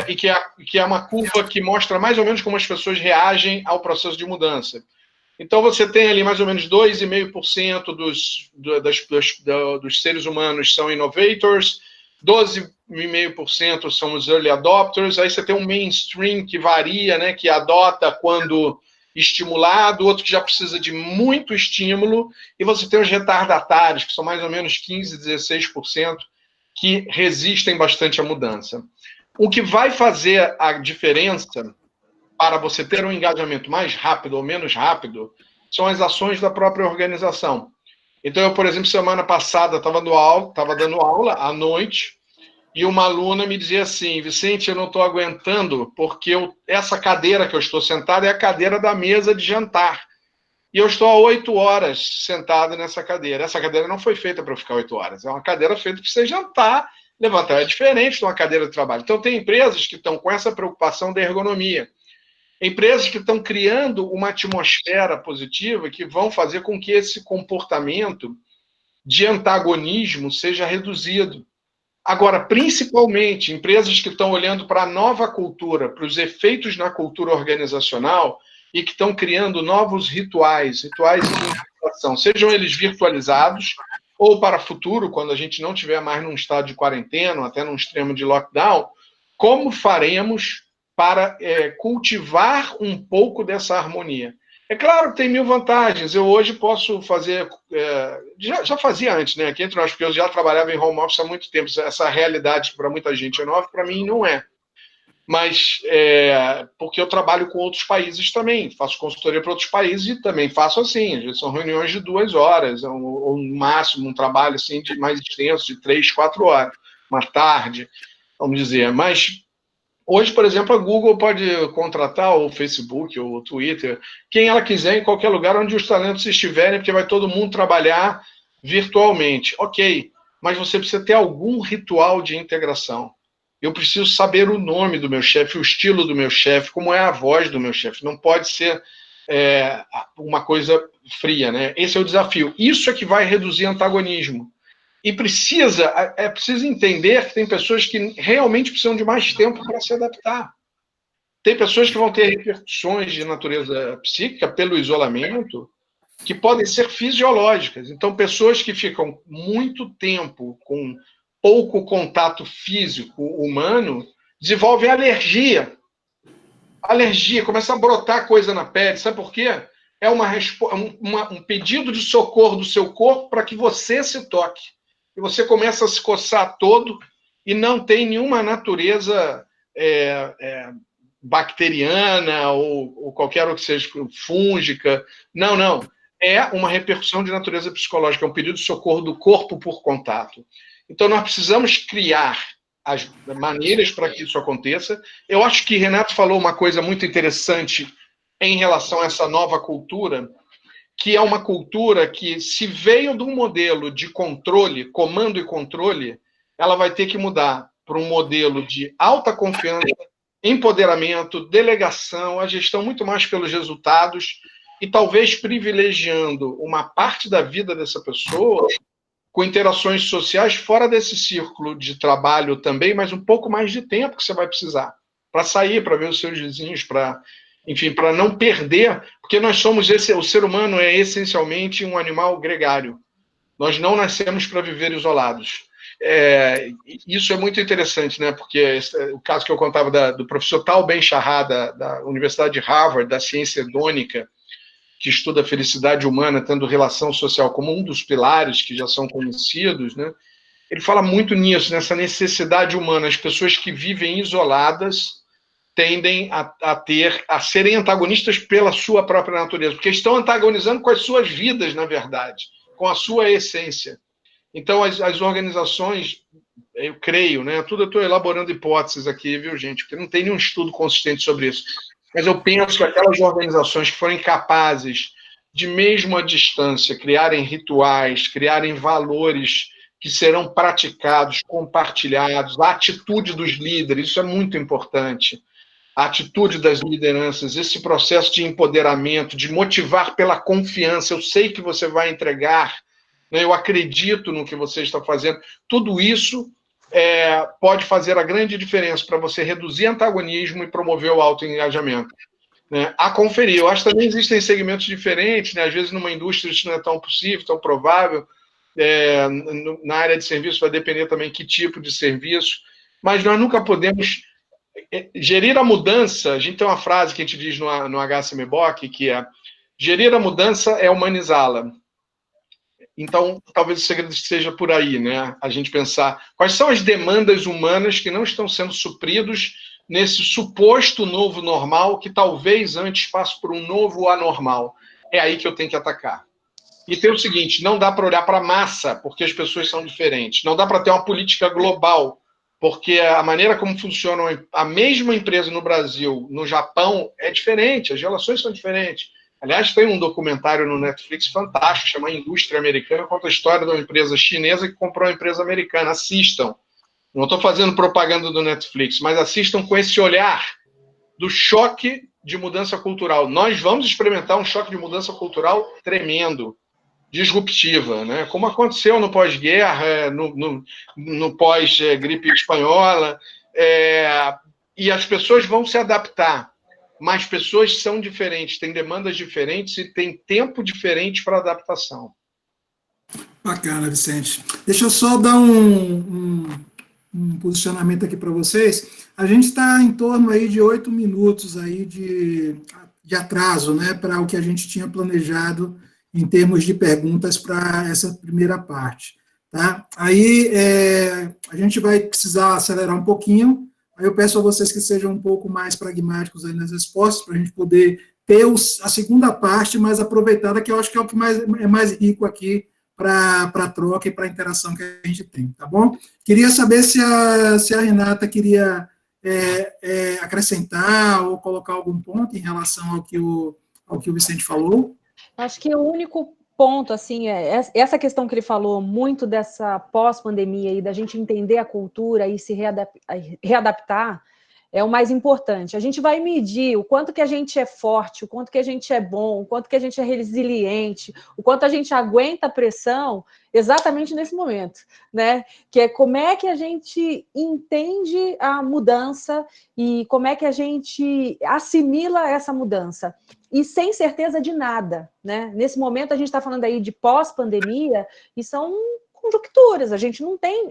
E que é uma curva que mostra mais ou menos como as pessoas reagem ao processo de mudança. Então, você tem ali mais ou menos 2,5% dos seres humanos são innovators, 12,5% são os early adopters, aí você tem um mainstream que varia, né, que adota quando estimulado, outro que já precisa de muito estímulo, e você tem os retardatários, que são mais ou menos 15%, 16%, que resistem bastante à mudança. O que vai fazer a diferença para você ter um engajamento mais rápido ou menos rápido são as ações da própria organização. Então, eu, por exemplo, semana passada estava dando aula à noite, e uma aluna me dizia assim: Vicente, eu não estou aguentando, porque essa cadeira que eu estou sentado é a cadeira da mesa de jantar. E eu estou há 8 horas sentado nessa cadeira. Essa cadeira não foi feita para eu ficar 8 horas. É uma cadeira feita para você jantar, levantar. É diferente de uma cadeira de trabalho. Então, tem empresas que estão com essa preocupação da ergonomia. Empresas que estão criando uma atmosfera positiva que vão fazer com que esse comportamento de antagonismo seja reduzido. Agora, principalmente, empresas que estão olhando para a nova cultura, para os efeitos na cultura organizacional e que estão criando novos rituais de interação, sejam eles virtualizados ou para o futuro, quando a gente não estiver mais num estado de quarentena, ou até num extremo de lockdown, como faremos para cultivar um pouco dessa harmonia? É claro que tem 1000 vantagens. Eu hoje posso fazer... já fazia antes, né? Aqui entre nós, porque eu já trabalhava em home office há muito tempo. Essa realidade que para muita gente é nova, para mim não é. Mas porque eu trabalho com outros países também. Faço consultoria para outros países e também faço assim. São reuniões de 2 horas, ou no máximo um trabalho assim, mais extenso, de 3, 4 horas. Uma tarde, vamos dizer. Mas... hoje, por exemplo, a Google pode contratar o Facebook ou o Twitter, quem ela quiser, em qualquer lugar onde os talentos estiverem, porque vai todo mundo trabalhar virtualmente. Ok, mas você precisa ter algum ritual de integração. Eu preciso saber o nome do meu chefe, o estilo do meu chefe, como é a voz do meu chefe. Não pode ser uma coisa fria, né? Esse é o desafio. Isso é que vai reduzir antagonismo. E é preciso entender que tem pessoas que realmente precisam de mais tempo para se adaptar. Tem pessoas que vão ter repercussões de natureza psíquica pelo isolamento que podem ser fisiológicas. Então, pessoas que ficam muito tempo com pouco contato físico humano desenvolvem alergia. Alergia, começa a brotar coisa na pele. Sabe por quê? É um pedido de socorro do seu corpo para que você se toque. E você começa a se coçar todo e não tem nenhuma natureza bacteriana ou qualquer outra que seja fúngica. Não. é uma repercussão de natureza psicológica, é um pedido de socorro do corpo por contato. Então, nós precisamos criar as maneiras para que isso aconteça. Eu acho que Renato falou uma coisa muito interessante em relação a essa nova cultura, que é uma cultura que, se veio de um modelo de controle, comando e controle, ela vai ter que mudar para um modelo de alta confiança, empoderamento, delegação, a gestão muito mais pelos resultados e talvez privilegiando uma parte da vida dessa pessoa com interações sociais fora desse círculo de trabalho também, mas um pouco mais de tempo que você vai precisar para sair, para ver os seus vizinhos, enfim, para não perder, porque nós somos o ser humano é essencialmente um animal gregário. Nós não nascemos para viver isolados. Isso é muito interessante, né? Porque o caso que eu contava do professor Tal Ben-Shahar, da Universidade de Harvard, da ciência hedônica, que estuda a felicidade humana, tendo relação social como um dos pilares que já são conhecidos, né? Ele fala muito nisso, nessa necessidade humana. As pessoas que vivem isoladas tendem a serem antagonistas pela sua própria natureza, porque estão antagonizando com as suas vidas, na verdade, com a sua essência. Então, as organizações, eu creio, né? Tudo eu estou elaborando hipóteses aqui, viu, gente? Porque não tem nenhum estudo consistente sobre isso. Mas eu penso que aquelas organizações que forem capazes de, mesmo à distância, criarem rituais, criarem valores que serão praticados, compartilhados, a atitude dos líderes, isso é muito importante. A atitude das lideranças, esse processo de empoderamento, de motivar pela confiança, eu sei que você vai entregar, né? Eu acredito no que você está fazendo, tudo isso pode fazer a grande diferença para você reduzir antagonismo e promover o autoengajamento. Né? A conferir, eu acho que também existem segmentos diferentes, né? Às vezes numa indústria isso não é tão possível, tão provável, na área de serviço vai depender também que tipo de serviço, mas nós nunca podemos gerir a mudança. A gente tem uma frase que a gente diz no HCMBOK, que é: gerir a mudança é humanizá-la. Então, talvez o segredo seja por aí, né? A gente pensar quais são as demandas humanas que não estão sendo supridos nesse suposto novo normal, que talvez antes passe por um novo anormal. É aí que eu tenho que atacar. E tem o seguinte, não dá para olhar para a massa, porque as pessoas são diferentes. Não dá para ter uma política global, porque a maneira como funciona a mesma empresa no Brasil, no Japão, é diferente, as relações são diferentes. Aliás, tem um documentário no Netflix fantástico, chamado Indústria Americana, conta a história de uma empresa chinesa que comprou uma empresa americana. Assistam. Não estou fazendo propaganda do Netflix, mas assistam com esse olhar do choque de mudança cultural. Nós vamos experimentar um choque de mudança cultural tremendo, disruptiva, né? Como aconteceu no pós-guerra, no pós-gripe espanhola, e as pessoas vão se adaptar. Mas pessoas são diferentes, têm demandas diferentes e têm tempo diferente para adaptação. Bacana, Vicente. Deixa eu só dar um posicionamento aqui para vocês. A gente está em torno aí de 8 minutos aí de atraso, né, para o que a gente tinha planejado em termos de perguntas para essa primeira parte. Tá? Aí a gente vai precisar acelerar um pouquinho. Aí eu peço a vocês que sejam um pouco mais pragmáticos aí nas respostas, para a gente poder ter a segunda parte mais aproveitada, que eu acho que é o que é mais rico aqui para a troca e para a interação que a gente tem, tá bom? Queria saber se a Renata queria acrescentar ou colocar algum ponto em relação ao que o Vicente falou. Acho que o único ponto, assim, essa questão que ele falou, muito dessa pós-pandemia e da gente entender a cultura e se readaptar, é o mais importante. A gente vai medir o quanto que a gente é forte, o quanto que a gente é bom, o quanto que a gente é resiliente, o quanto a gente aguenta a pressão exatamente nesse momento, né? Que é como é que a gente entende a mudança e como é que a gente assimila essa mudança. E sem certeza de nada, né? Nesse momento a gente está falando aí de pós-pandemia e são conjunturas, a gente não tem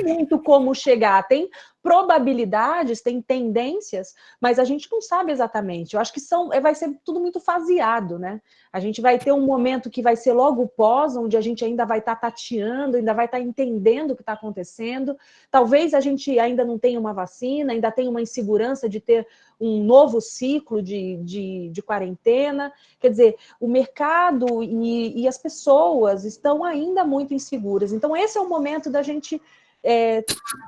muito como chegar, tem probabilidades, tem tendências, mas a gente não sabe exatamente. Eu acho que vai ser tudo muito faseado, né? A gente vai ter um momento que vai ser logo pós, onde a gente ainda vai estar tateando, ainda vai estar entendendo o que está acontecendo. Talvez a gente ainda não tenha uma vacina, ainda tenha uma insegurança de ter um novo ciclo de quarentena. Quer dizer, o mercado e as pessoas estão ainda muito inseguras. Então, esse é o momento da gente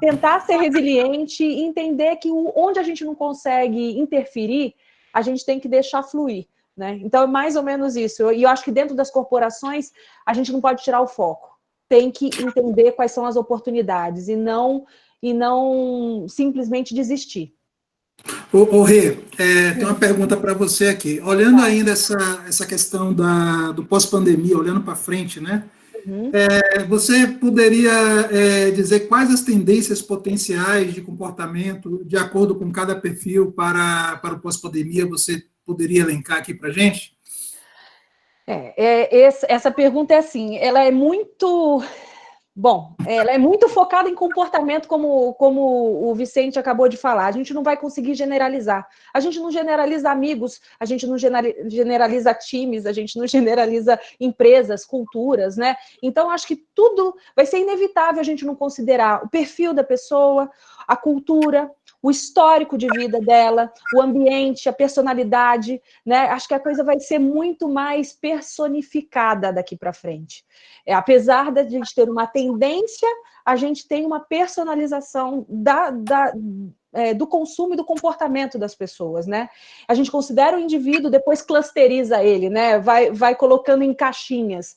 tentar ser resiliente e entender que onde a gente não consegue interferir, a gente tem que deixar fluir, né? Então, é mais ou menos isso. E eu acho que dentro das corporações, a gente não pode tirar o foco. Tem que entender quais são as oportunidades e não simplesmente desistir. Ô Rê, tem uma pergunta para você aqui. Olhando ainda essa questão do pós-pandemia, olhando para frente, né? Uhum. Você poderia dizer quais as tendências potenciais de comportamento, de acordo com cada perfil para o pós-pandemia, você poderia elencar aqui para a gente? Essa pergunta é assim, ela é muito... Bom, ela é muito focada em comportamento, como o Vicente acabou de falar. A gente não vai conseguir generalizar. A gente não generaliza amigos, a gente não generaliza times, a gente não generaliza empresas, culturas, né? Então, acho que tudo vai ser inevitável a gente não considerar o perfil da pessoa, a cultura, o histórico de vida dela, o ambiente, a personalidade, né? Acho que a coisa vai ser muito mais personificada daqui para frente. Apesar de a gente ter uma tendência, a gente tem uma personalização do consumo e do comportamento das pessoas, né? A gente considera o indivíduo, depois clusteriza ele, né? Vai colocando em caixinhas.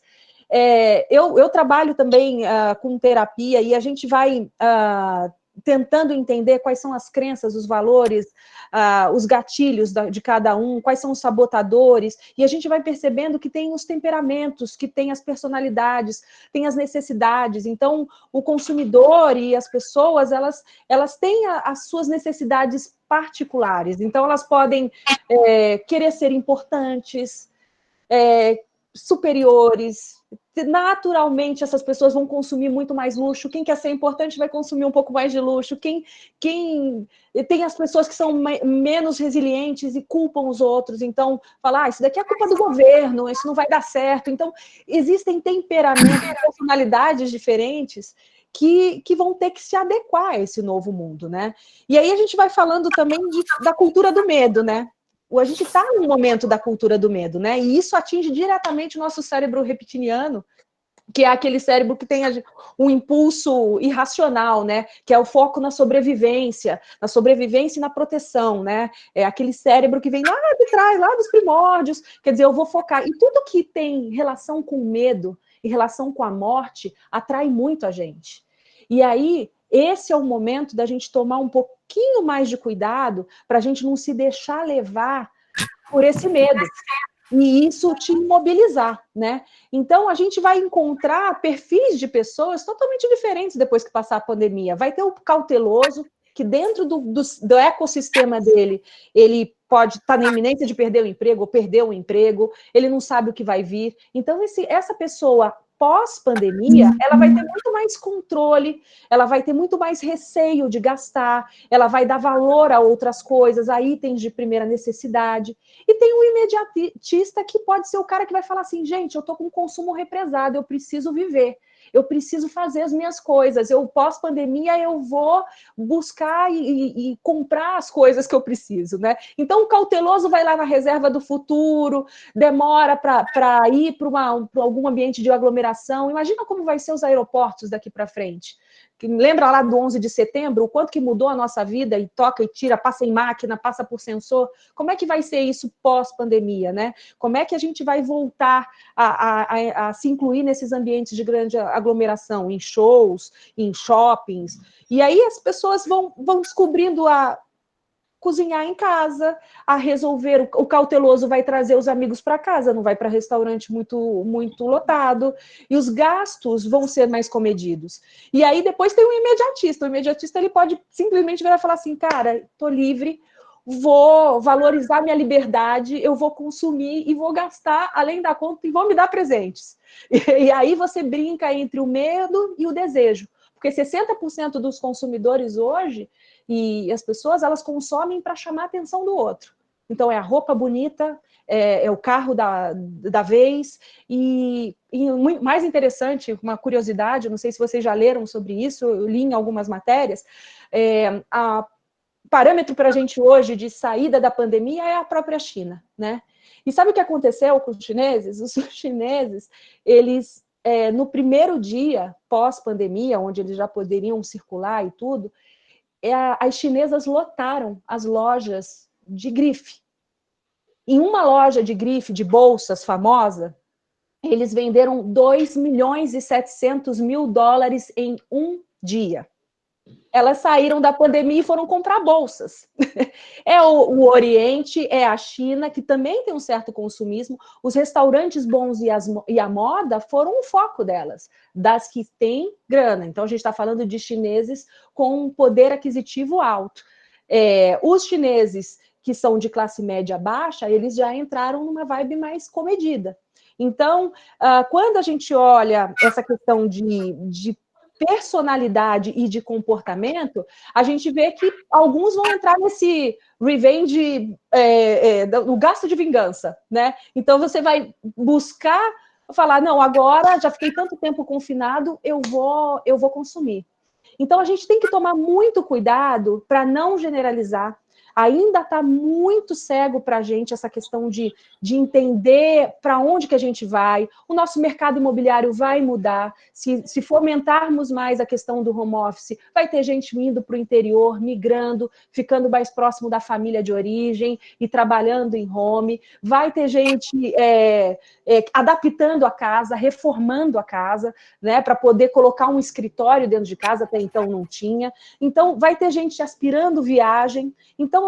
Eu trabalho também com terapia e a gente vai tentando entender quais são as crenças, os valores, os gatilhos de cada um, quais são os sabotadores, e a gente vai percebendo que tem os temperamentos, que tem as personalidades, tem as necessidades. Então, o consumidor e as pessoas, elas têm as suas necessidades particulares. Então, elas podem querer ser importantes, superiores. Naturalmente, essas pessoas vão consumir muito mais luxo. Quem quer ser importante vai consumir um pouco mais de luxo. Quem tem as pessoas que são menos resilientes e culpam os outros. Então, falar, isso daqui é culpa do governo, isso não vai dar certo. Então, existem temperamentos, personalidades diferentes que vão ter que se adequar a esse novo mundo, né? E aí a gente vai falando também da cultura do medo, né? A gente está num momento da cultura do medo, né? E isso atinge diretamente o nosso cérebro reptiliano, que é aquele cérebro que tem um impulso irracional, né? Que é o foco na sobrevivência e na proteção, né? É aquele cérebro que vem lá de trás, lá dos primórdios. Quer dizer, eu vou focar. E tudo que tem relação com o medo e relação com a morte atrai muito a gente. E aí, esse é o momento da gente tomar um pouquinho mais de cuidado para a gente não se deixar levar por esse medo. E isso te imobilizar, né? Então, a gente vai encontrar perfis de pessoas totalmente diferentes depois que passar a pandemia. Vai ter o cauteloso, que dentro do ecossistema dele, ele pode estar na iminência de perder o emprego, ou perder o emprego, ele não sabe o que vai vir. Então, essa pessoa pós-pandemia, ela vai ter muito mais controle, ela vai ter muito mais receio de gastar, ela vai dar valor a outras coisas, a itens de primeira necessidade. E tem um imediatista que pode ser o cara que vai falar assim, gente, eu estou com consumo represado, eu preciso viver. Eu preciso fazer as minhas coisas, pós-pandemia eu vou buscar e comprar as coisas que eu preciso, né? Então o cauteloso vai lá na reserva do futuro, demora para ir para algum ambiente de aglomeração. Imagina como vai ser os aeroportos daqui para frente. Lembra lá do 11 de setembro, o quanto que mudou a nossa vida, e toca e tira, passa em máquina, passa por sensor? Como é que vai ser isso pós-pandemia, né? Como é que a gente vai voltar a se incluir nesses ambientes de grande aglomeração, em shows, em shoppings? E aí as pessoas vão descobrindo cozinhar em casa, a resolver, o cauteloso vai trazer os amigos para casa, não vai para restaurante muito, muito lotado, e os gastos vão ser mais comedidos. E aí depois tem o imediatista ele pode simplesmente virar e falar assim, cara, tô livre, vou valorizar minha liberdade, eu vou consumir e vou gastar além da conta e vou me dar presentes. E aí você brinca entre o medo e o desejo, Porque 60% dos consumidores hoje, e as pessoas, elas consomem para chamar a atenção do outro. Então, é a roupa bonita, é o carro da vez, e mais interessante, uma curiosidade, não sei se vocês já leram sobre isso, eu li em algumas matérias, o parâmetro para a gente hoje de saída da pandemia é a própria China, né? E sabe o que aconteceu com os chineses? Os chineses, eles, no primeiro dia pós-pandemia, onde eles já poderiam circular e tudo, as chinesas lotaram as lojas de grife. Em uma loja de grife, de bolsas famosa, eles venderam 2.700.000 dólares em um dia. Elas saíram da pandemia e foram comprar bolsas. É o Oriente, é a China, que também tem um certo consumismo. Os restaurantes bons e a moda foram um foco delas, das que têm grana. Então, a gente está falando de chineses com um poder aquisitivo alto. Os chineses que são de classe média baixa, eles já entraram numa vibe mais comedida. Então, quando a gente olha essa questão de personalidade e de comportamento, a gente vê que alguns vão entrar nesse revenge, o gasto de vingança, né? Então você vai buscar falar, não, agora já fiquei tanto tempo confinado, eu vou consumir. Então a gente tem que tomar muito cuidado para não generalizar. Ainda está muito cego para a gente essa questão de entender para onde que a gente vai. O nosso mercado imobiliário vai mudar. Se fomentarmos mais a questão do home office, vai ter gente indo para o interior, migrando, ficando mais próximo da família de origem e trabalhando em home. Vai ter gente adaptando a casa, reformando a casa, né, para poder colocar um escritório dentro de casa, até então não tinha. Então, vai ter gente aspirando viagem. Então,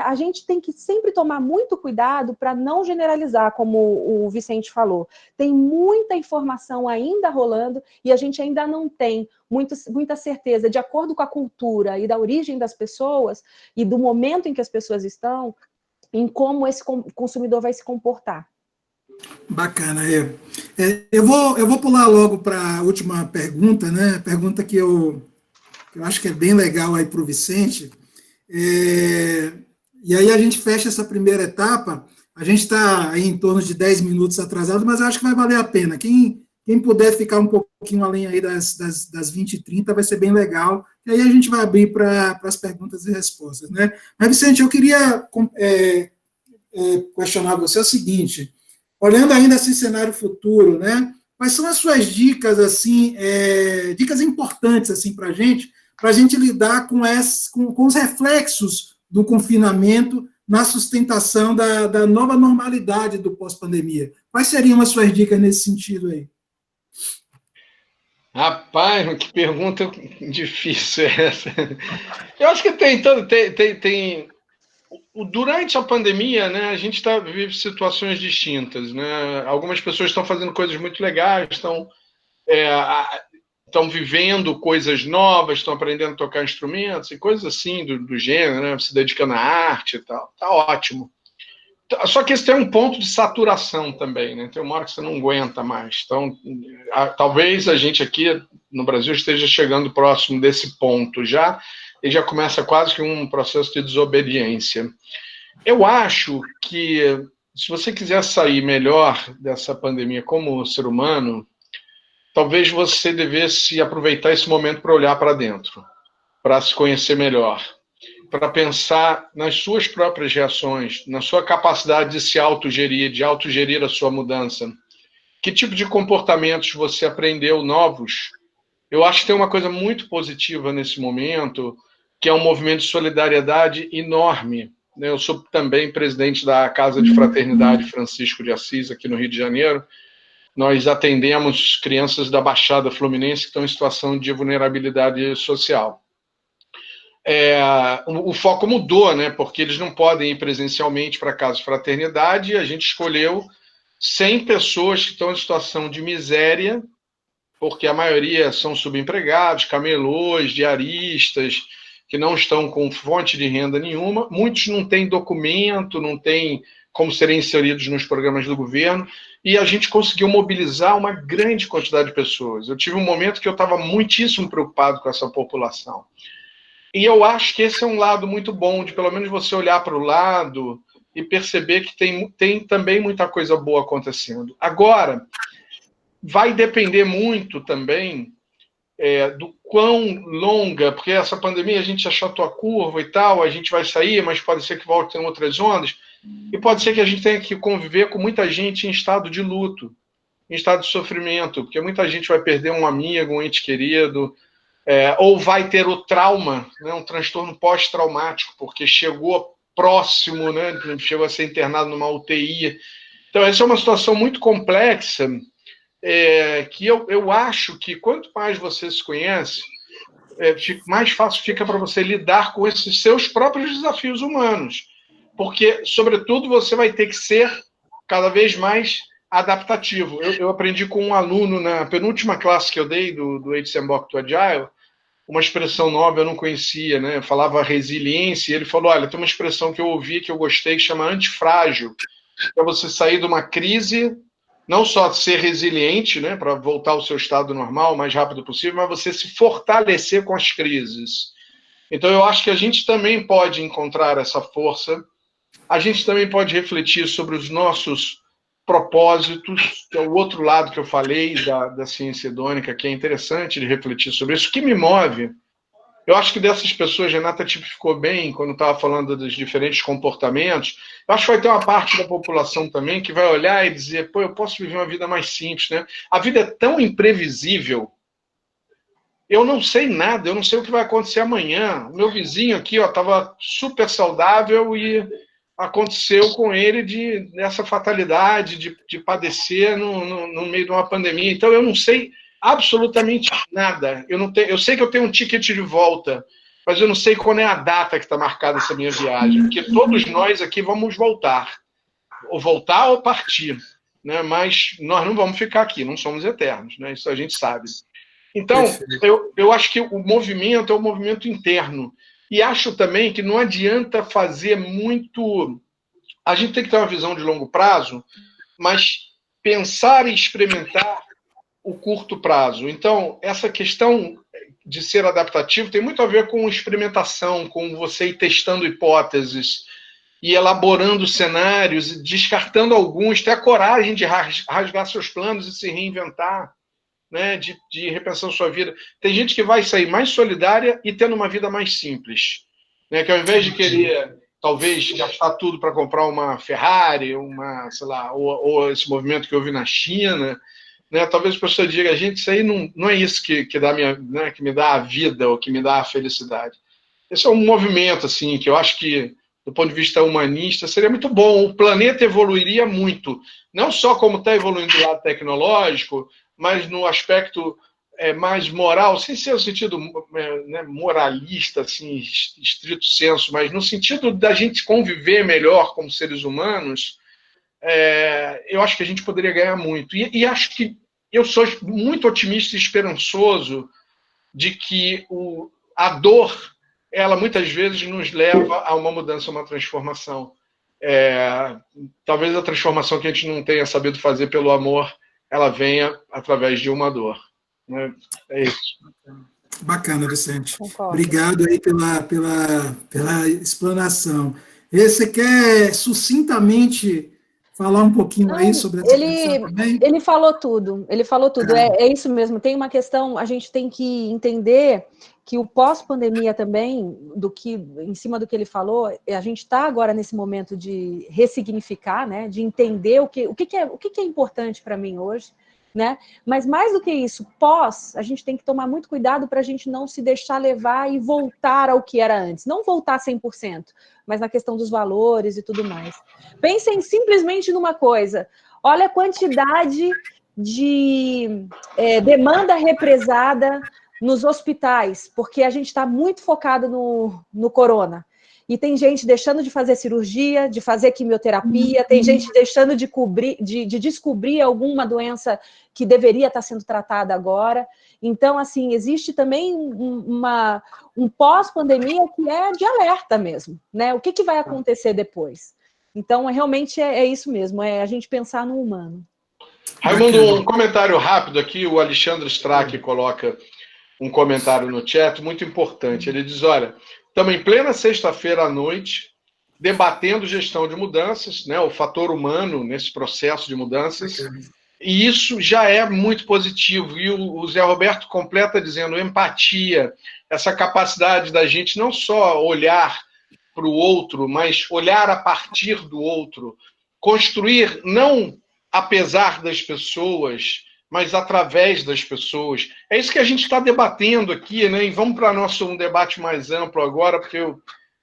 a gente tem que sempre tomar muito cuidado para não generalizar, como o Vicente falou. Tem muita informação ainda rolando e a gente ainda não tem muita certeza, de acordo com a cultura e da origem das pessoas e do momento em que as pessoas estão, em como esse consumidor vai se comportar. Bacana. Eu vou pular logo para a última pergunta, né? Pergunta que eu acho que é bem legal aí para o Vicente. E aí a gente fecha essa primeira etapa. A gente está aí em torno de 10 minutos atrasado, mas eu acho que vai valer a pena. Quem puder ficar um pouquinho além aí das 20h30 vai ser bem legal. E aí a gente vai abrir para as perguntas e respostas, né? Mas, Vicente, eu queria questionar você o seguinte: olhando ainda esse cenário futuro, né? Quais são as suas dicas, assim, dicas importantes, assim, para a gente lidar com os reflexos do confinamento na sustentação da nova normalidade do pós-pandemia? Quais seriam as suas dicas nesse sentido aí? Rapaz, que pergunta difícil é essa. Eu acho que tem durante a pandemia, né, a gente vive situações distintas, né? Algumas pessoas estão fazendo coisas muito legais, estão vivendo coisas novas, estão aprendendo a tocar instrumentos e coisas assim do gênero, né? Se dedicando à arte e tal. Tá ótimo. Só que esse tem um ponto de saturação também, né? Tem uma hora que você não aguenta mais. Então, talvez a gente aqui no Brasil esteja chegando próximo desse ponto já, e já começa quase que um processo de desobediência. Eu acho que, se você quiser sair melhor dessa pandemia como ser humano, talvez você devesse aproveitar esse momento para olhar para dentro, para se conhecer melhor, para pensar nas suas próprias reações, na sua capacidade de se autogerir, de autogerir a sua mudança. Que tipo de comportamentos você aprendeu novos? Eu acho que tem uma coisa muito positiva nesse momento, que é um movimento de solidariedade enorme. Eu sou também presidente da Casa de Fraternidade Francisco de Assis, aqui no Rio de Janeiro. Nós atendemos crianças da Baixada Fluminense que estão em situação de vulnerabilidade social. O foco mudou, né? Porque eles não podem ir presencialmente para a Casa de Fraternidade, e a gente escolheu 100 pessoas que estão em situação de miséria, porque a maioria são subempregados, camelôs, diaristas, que não estão com fonte de renda nenhuma. Muitos não têm documento, não têm como serem inseridos nos programas do governo, e a gente conseguiu mobilizar uma grande quantidade de pessoas. Eu tive um momento que eu estava muitíssimo preocupado com essa população. E eu acho que esse é um lado muito bom, de pelo menos você olhar para o lado e perceber que tem também muita coisa boa acontecendo. Agora, vai depender muito também do quão longa, porque essa pandemia a gente achatou a curva e tal, a gente vai sair, mas pode ser que volte em outras ondas, e pode ser que a gente tenha que conviver com muita gente em estado de luto, em estado de sofrimento, porque muita gente vai perder um amigo, um ente querido, ou vai ter o trauma, né, um transtorno pós-traumático, porque chegou próximo, né, chegou a ser internado numa UTI. Então, essa é uma situação muito complexa, que eu acho que quanto mais você se conhece, mais fácil fica para você lidar com esses seus próprios desafios humanos. Porque, sobretudo, você vai ter que ser cada vez mais adaptativo. Eu aprendi com um aluno na penúltima classe que eu dei do HCMBOK to Agile, uma expressão nova eu não conhecia, né? Eu falava resiliência, e ele falou, olha, tem uma expressão que eu ouvi, que eu gostei, que chama antifrágil. É você sair de uma crise, não só ser resiliente, né, para voltar ao seu estado normal o mais rápido possível, mas você se fortalecer com as crises. Então, eu acho que a gente também pode encontrar essa força, a gente também pode refletir sobre os nossos propósitos, que é o outro lado que eu falei da ciência hedônica, que é interessante de refletir sobre isso. O que me move, eu acho que dessas pessoas, Renata tipificou bem quando estava falando dos diferentes comportamentos, eu acho que vai ter uma parte da população também que vai olhar e dizer, pô, eu posso viver uma vida mais simples, né? A vida é tão imprevisível, eu não sei nada, eu não sei o que vai acontecer amanhã. O meu vizinho aqui estava super saudável e aconteceu com ele dessa fatalidade de padecer no meio de uma pandemia. Então, eu não sei absolutamente nada. Eu sei que eu tenho um ticket de volta, mas eu não sei qual é a data que está marcada essa minha viagem, porque todos nós aqui vamos voltar ou partir, né? Mas nós não vamos ficar aqui, não somos eternos, né? Isso a gente sabe. Então, eu acho que o movimento é um movimento interno. E acho também que não adianta fazer muito... A gente tem que ter uma visão de longo prazo, mas pensar e experimentar o curto prazo. Então, essa questão de ser adaptativo tem muito a ver com experimentação, com você ir testando hipóteses e elaborando cenários, descartando alguns, ter a coragem de rasgar seus planos e se reinventar, né, de repensar sua vida. Tem gente que vai sair mais solidária e tendo uma vida mais simples, né, que ao invés de querer, talvez, gastar tudo para comprar uma Ferrari, sei lá, ou esse movimento que houve na China, né, talvez a pessoa diga, gente, isso aí não é isso que me dá a vida ou que me dá a felicidade. Esse é um movimento, assim, que eu acho que, do ponto de vista humanista, seria muito bom. O planeta evoluiria muito, não só como está evoluindo do lado tecnológico, mas no aspecto mais moral, sem ser o sentido moralista, assim, estrito senso, mas no sentido da gente conviver melhor como seres humanos, eu acho que a gente poderia ganhar muito. E acho que eu sou muito otimista e esperançoso de que a dor, ela muitas vezes nos leva a uma mudança, a uma transformação. Talvez a transformação que a gente não tenha sabido fazer pelo amor, ela venha através de uma dor. Né? É isso. Bacana, Vicente. Concordo. Obrigado aí pela explanação. Você quer sucintamente falar um pouquinho aí sobre essa questão também? Ele falou tudo, é isso mesmo. Tem uma questão, a gente tem que entender que o pós-pandemia também, em cima do que ele falou, a gente está agora nesse momento de ressignificar, né, de entender o que é importante para mim hoje, né? Mas mais do que isso, a gente tem que tomar muito cuidado para a gente não se deixar levar e voltar ao que era antes. Não voltar 100%, mas na questão dos valores e tudo mais. Pensem simplesmente numa coisa. Olha a quantidade de demanda represada nos hospitais, porque a gente está muito focado no corona. E tem gente deixando de fazer cirurgia, de fazer quimioterapia, tem gente deixando de descobrir alguma doença que deveria estar sendo tratada agora. Então, assim, existe também um pós-pandemia que é de alerta mesmo, né? O que vai acontecer depois? Então, realmente é isso mesmo, é a gente pensar no humano. Raimundo, um comentário rápido aqui, o Alexandre Strack coloca um comentário no chat muito importante. Ele diz, olha, estamos em plena sexta-feira à noite, debatendo gestão de mudanças, né, o fator humano nesse processo de mudanças, e isso já é muito positivo. E o Zé Roberto completa dizendo empatia, essa capacidade da gente não só olhar para o outro, mas olhar a partir do outro, construir não apesar das pessoas, mas através das pessoas. É isso que a gente está debatendo aqui, né? E vamos para um debate mais amplo agora, porque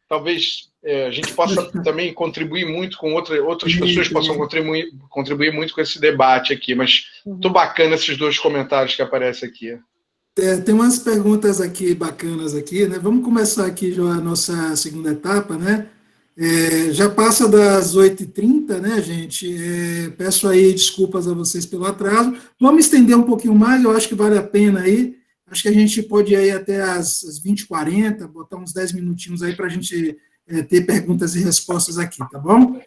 talvez a gente possa também contribuir muito com outras pessoas possam contribuir muito com esse debate aqui, mas muito bacana esses dois comentários que aparecem aqui. Tem umas perguntas aqui bacanas aqui, né? Vamos começar aqui já a nossa segunda etapa, né? Já passa das 8h30, né, gente? Peço aí desculpas a vocês pelo atraso. Vamos estender um pouquinho mais, eu acho que vale a pena aí. Acho que a gente pode ir aí até as 20h40, botar uns 10 minutinhos aí para a gente ter perguntas e respostas aqui, tá bom?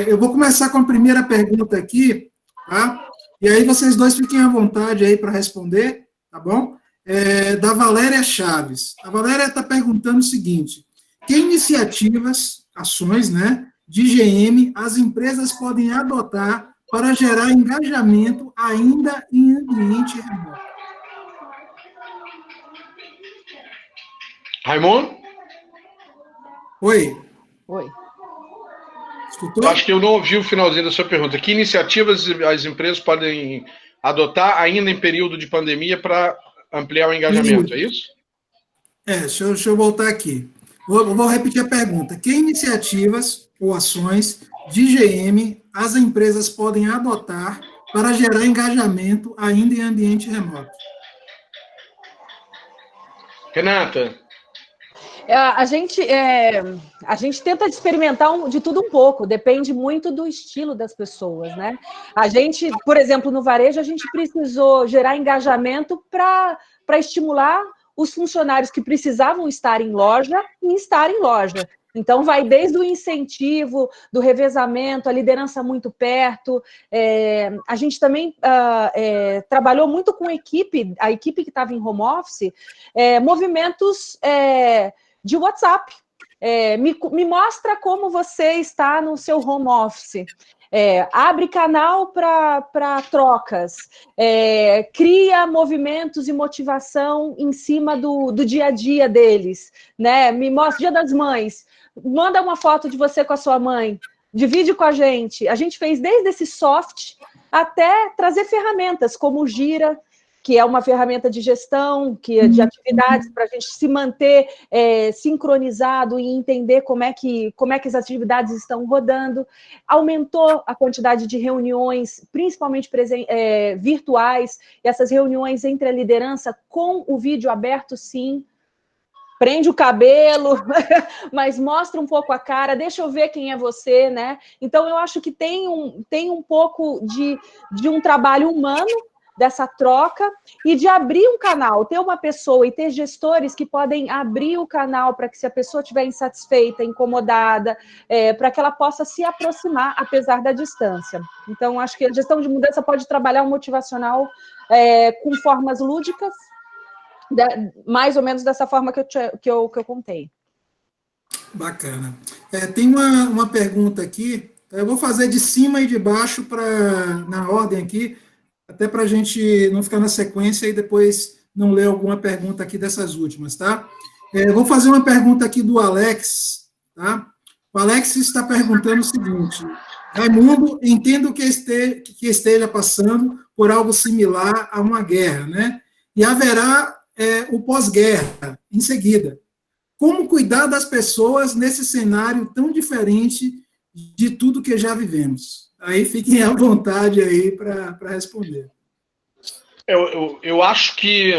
Eu vou começar com a primeira pergunta aqui, tá? E aí vocês dois fiquem à vontade aí para responder, tá bom? Da Valéria Chaves. A Valéria está perguntando o seguinte: que iniciativas, ações, né, de GM as empresas podem adotar para gerar engajamento ainda em ambiente remoto? Raimundo? Oi. Oi. Escutou? Eu acho que eu não ouvi o finalzinho da sua pergunta. Que iniciativas as empresas podem adotar ainda em período de pandemia para ampliar o engajamento, é isso? Deixa eu voltar aqui. Vou repetir a pergunta. Que iniciativas ou ações de GM as empresas podem adotar para gerar engajamento ainda em ambiente remoto? Renata? A gente tenta experimentar de tudo um pouco, depende muito do estilo das pessoas, né? A gente, por exemplo, no varejo, a gente precisou gerar engajamento para estimular os funcionários que precisavam estar em loja e estar em loja. Então, vai desde o incentivo, do revezamento, a liderança muito perto. A gente também trabalhou muito com a equipe que estava em home office, movimentos de WhatsApp. Me mostra como você está no seu home office. Abre canal para trocas, cria movimentos e motivação em cima do dia a dia deles, né? Me mostra Dia das Mães, manda uma foto de você com a sua mãe, divide com a gente. A gente fez desde esse soft até trazer ferramentas como o Gira, que é uma ferramenta de gestão, de atividades, para a gente se manter sincronizado e entender como é que as atividades estão rodando. Aumentou a quantidade de reuniões, principalmente virtuais, e essas reuniões entre a liderança com o vídeo aberto, sim. Prende o cabelo, mas mostra um pouco a cara, deixa eu ver quem é você, né? Então, eu acho que tem um pouco de um trabalho humano, dessa troca, e de abrir um canal, ter uma pessoa e ter gestores que podem abrir o canal para que, se a pessoa estiver insatisfeita, incomodada, para que ela possa se aproximar, apesar da distância. Então, acho que a gestão de mudança pode trabalhar o motivacional com formas lúdicas, mais ou menos dessa forma que eu contei. Bacana. Tem uma pergunta aqui, eu vou fazer de cima e de baixo na ordem aqui, até para a gente não ficar na sequência e depois não ler alguma pergunta aqui dessas últimas, tá? Vou fazer uma pergunta aqui do Alex, tá? O Alex está perguntando o seguinte: Raimundo, entendo que esteja passando por algo similar a uma guerra, né? E haverá o pós-guerra em seguida. Como cuidar das pessoas nesse cenário tão diferente de tudo que já vivemos? Aí fiquem à vontade aí para responder. Eu acho que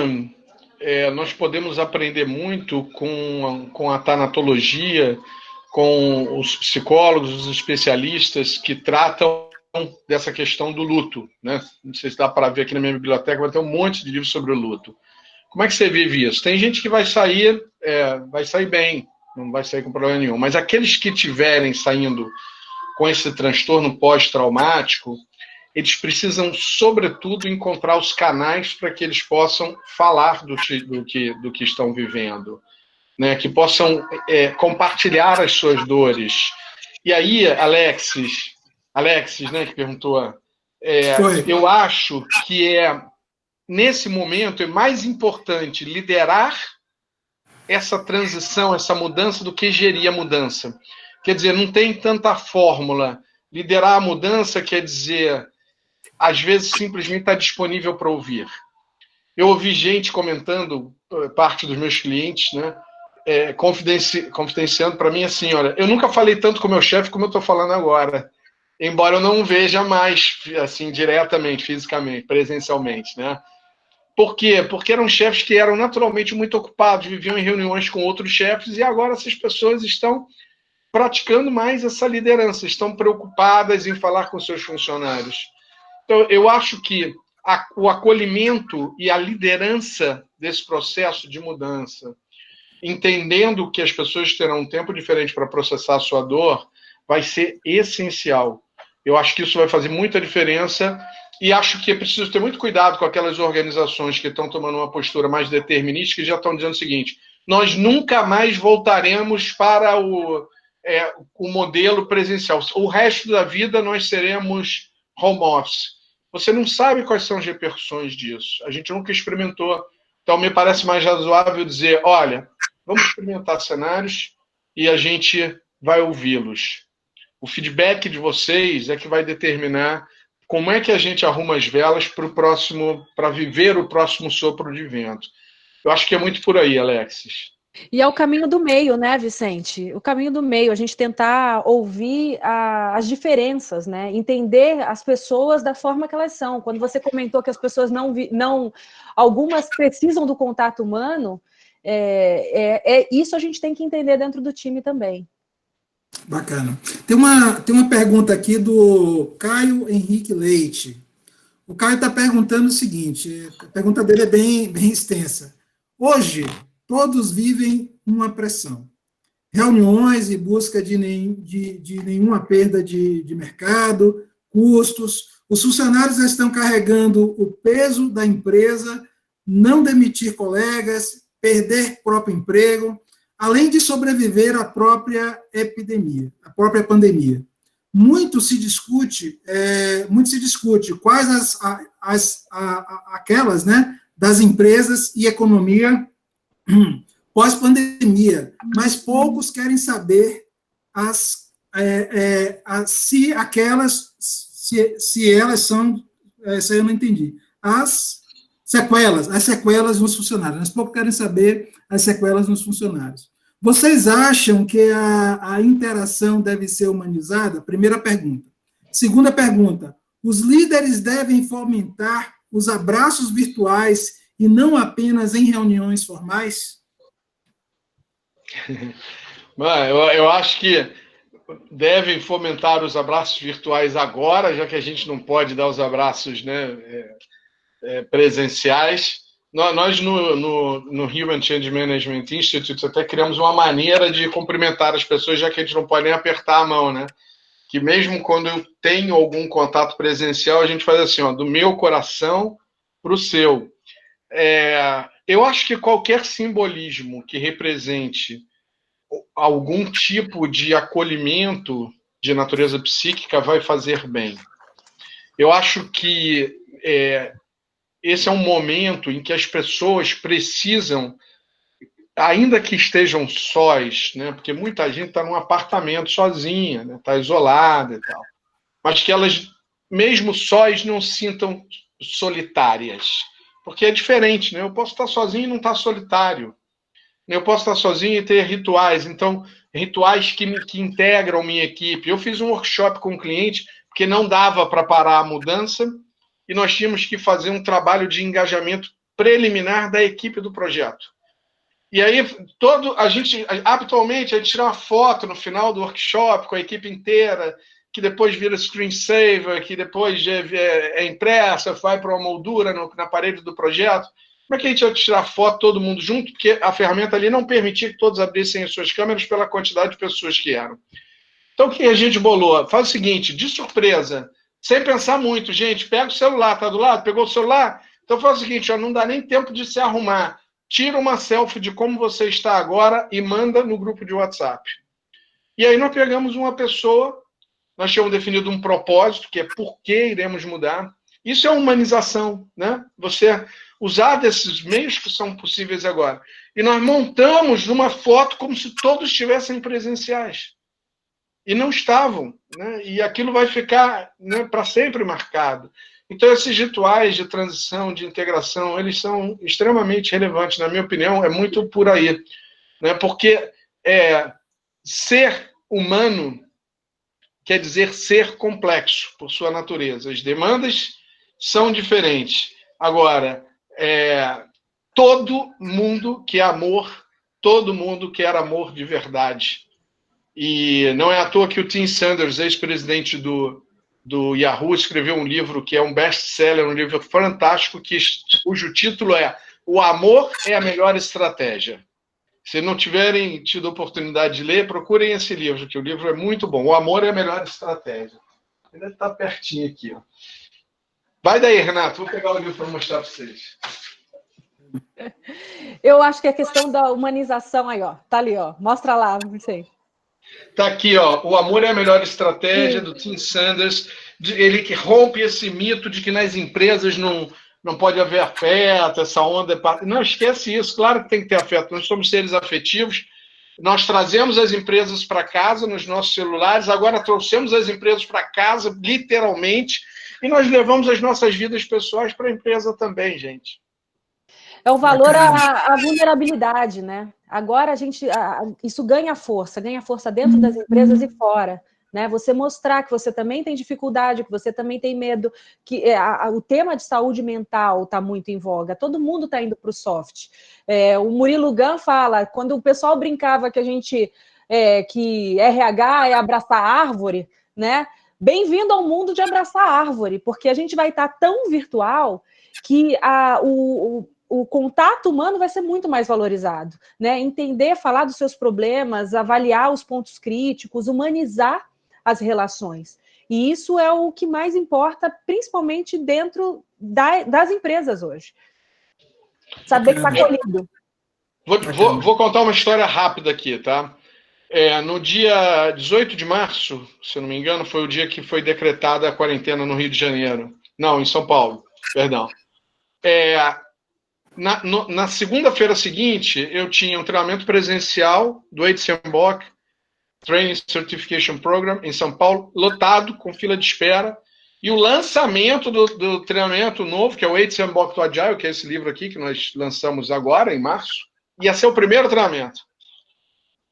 nós podemos aprender muito com a tanatologia, com os psicólogos, os especialistas que tratam dessa questão do luto, né? Não sei se dá para ver aqui na minha biblioteca, vai ter um monte de livros sobre o luto. Como é que você vive isso? Tem gente que vai sair bem, não vai sair com problema nenhum. Mas aqueles que estiverem saindo com esse transtorno pós-traumático, eles precisam, sobretudo, encontrar os canais para que eles possam falar do que estão vivendo, né? Que possam compartilhar as suas dores. E aí, Alexis, né, que perguntou, eu acho que nesse momento, é mais importante liderar essa transição, essa mudança, do que gerir a mudança. Quer dizer, não tem tanta fórmula. Liderar a mudança quer dizer, às vezes, simplesmente estar disponível para ouvir. Eu ouvi gente comentando, parte dos meus clientes, né, confidenciando para mim assim, olha, eu nunca falei tanto com o meu chefe como eu estou falando agora, embora eu não veja mais, assim, diretamente, fisicamente, presencialmente, né? Por quê? Porque eram chefes que eram naturalmente muito ocupados, viviam em reuniões com outros chefes, e agora essas pessoas estão praticando mais essa liderança, estão preocupadas em falar com seus funcionários. Então, eu acho que o acolhimento e a liderança desse processo de mudança, entendendo que as pessoas terão um tempo diferente para processar a sua dor, vai ser essencial. Eu acho que isso vai fazer muita diferença, e acho que é preciso ter muito cuidado com aquelas organizações que estão tomando uma postura mais determinística e já estão dizendo o seguinte: nós nunca mais voltaremos para o modelo presencial. O resto da vida nós seremos home office. Você não sabe quais são as repercussões disso. A gente nunca experimentou. Então, me parece mais razoável dizer, olha, vamos experimentar cenários e a gente vai ouvi-los. O feedback de vocês é que vai determinar como é que a gente arruma as velas para viver o próximo sopro de vento. Eu acho que é muito por aí, Alexis. E é o caminho do meio, né, Vicente? O caminho do meio, a gente tentar ouvir as diferenças, né? Entender as pessoas da forma que elas são. Quando você comentou que as pessoas algumas precisam do contato humano, isso a gente tem que entender dentro do time também. Bacana. Tem uma pergunta aqui do Caio Henrique Leite. O Caio está perguntando o seguinte, a pergunta dele é bem extensa. Hoje, todos vivem uma pressão. Reuniões e busca de nenhuma perda de mercado, custos. Os funcionários estão carregando o peso da empresa, não demitir colegas, perder próprio emprego, além de sobreviver à própria epidemia, à própria pandemia. Muito se discute quais aquelas, né, das empresas e economia pós-pandemia, mas poucos querem saber se elas são, isso aí eu não entendi, as sequelas nos funcionários, mas poucos querem saber as sequelas nos funcionários. Vocês acham que a interação deve ser humanizada? Primeira pergunta. Segunda pergunta, os líderes devem fomentar os abraços virtuais e não apenas em reuniões formais? Eu acho que devem fomentar os abraços virtuais agora, já que a gente não pode dar os abraços, né, presenciais. Nós, no Human Change Management Institute, até criamos uma maneira de cumprimentar as pessoas, já que a gente não pode nem apertar a mão, né? Que mesmo quando eu tenho algum contato presencial, a gente faz assim, ó, do meu coração para o seu. Eu acho que qualquer simbolismo que represente algum tipo de acolhimento de natureza psíquica vai fazer bem. Eu acho que esse é um momento em que as pessoas precisam, ainda que estejam sós, né, porque muita gente está num apartamento sozinha, né, está isolada e tal, mas que elas, mesmo sós, não se sintam solitárias. Porque é diferente, né? Eu posso estar sozinho e não estar solitário. Eu posso estar sozinho e ter rituais. Então, rituais que integram minha equipe. Eu fiz um workshop com um cliente porque não dava para parar a mudança e nós tínhamos que fazer um trabalho de engajamento preliminar da equipe do projeto. E aí, habitualmente, a gente tira uma foto no final do workshop com a equipe inteira, que depois vira screensaver, que depois é impressa, vai para uma moldura na parede do projeto. Como é que a gente ia tirar foto todo mundo junto? Porque a ferramenta ali não permitia que todos abrissem as suas câmeras pela quantidade de pessoas que eram. Então, o que a gente bolou? Faz o seguinte, de surpresa, sem pensar muito, gente, pega o celular, tá do lado? Pegou o celular? Então, faz o seguinte, ó, não dá nem tempo de se arrumar. Tira uma selfie de como você está agora e manda no grupo de WhatsApp. E aí nós pegamos uma pessoa, nós tínhamos definido um propósito, que é por que iremos mudar. Isso é humanização, né? Você usar desses meios que são possíveis agora. E nós montamos uma foto como se todos estivessem presenciais. E não estavam, né? E aquilo vai ficar, né, para sempre marcado. Então, esses rituais de transição, de integração, eles são extremamente relevantes, na minha opinião, é muito por aí. Né? Porque ser humano quer dizer ser complexo, por sua natureza. As demandas são diferentes. Agora, todo mundo quer amor, todo mundo quer amor de verdade. E não é à toa que o Tim Sanders, ex-presidente do Yahoo, escreveu um livro que é um best-seller, um livro fantástico, cujo título é O Amor é a Melhor Estratégia. Se não tiverem tido a oportunidade de ler, procurem esse livro, que o livro é muito bom. O Amor é a Melhor Estratégia. Ele deve estar pertinho aqui. Ó. Vai daí, Renato. Vou pegar o livro para mostrar para vocês. Eu acho que a questão da humanização aí, ó. Tá ali, ó. Mostra lá, não sei. Tá aqui, ó. O Amor é a Melhor Estratégia, do Tim Sanders. Ele que rompe esse mito de que nas empresas não pode haver afeto, essa onda. Não, esquece isso. Claro que tem que ter afeto. Nós somos seres afetivos. Nós trazemos as empresas para casa nos nossos celulares. Agora trouxemos as empresas para casa, literalmente. E nós levamos as nossas vidas pessoais para a empresa também, gente. É o valor à vulnerabilidade, né? Agora isso ganha força dentro das empresas e fora, né? Você mostrar que você também tem dificuldade, que você também tem medo, que o tema de saúde mental está muito em voga, todo mundo está indo para o soft. O Murilo Gun fala, quando o pessoal brincava que que RH é abraçar árvore, né? Bem-vindo ao mundo de abraçar árvore, porque a gente vai estar tão virtual que o contato humano vai ser muito mais valorizado, né? Entender, falar dos seus problemas, avaliar os pontos críticos, humanizar as relações. E isso é o que mais importa, principalmente dentro das empresas hoje. Saber que está acolhido. Vou contar uma história rápida aqui, tá? No dia 18 de março, se eu não me engano, foi o dia que foi decretada a quarentena no Rio de Janeiro. Não, em São Paulo, perdão. Na segunda-feira seguinte, eu tinha um treinamento presencial do HCMBOK, Training Certification Program, em São Paulo, lotado, com fila de espera, e o lançamento do treinamento novo, que é o HCMBOK to Agile, que é esse livro aqui que nós lançamos agora, em março, ia ser o primeiro treinamento.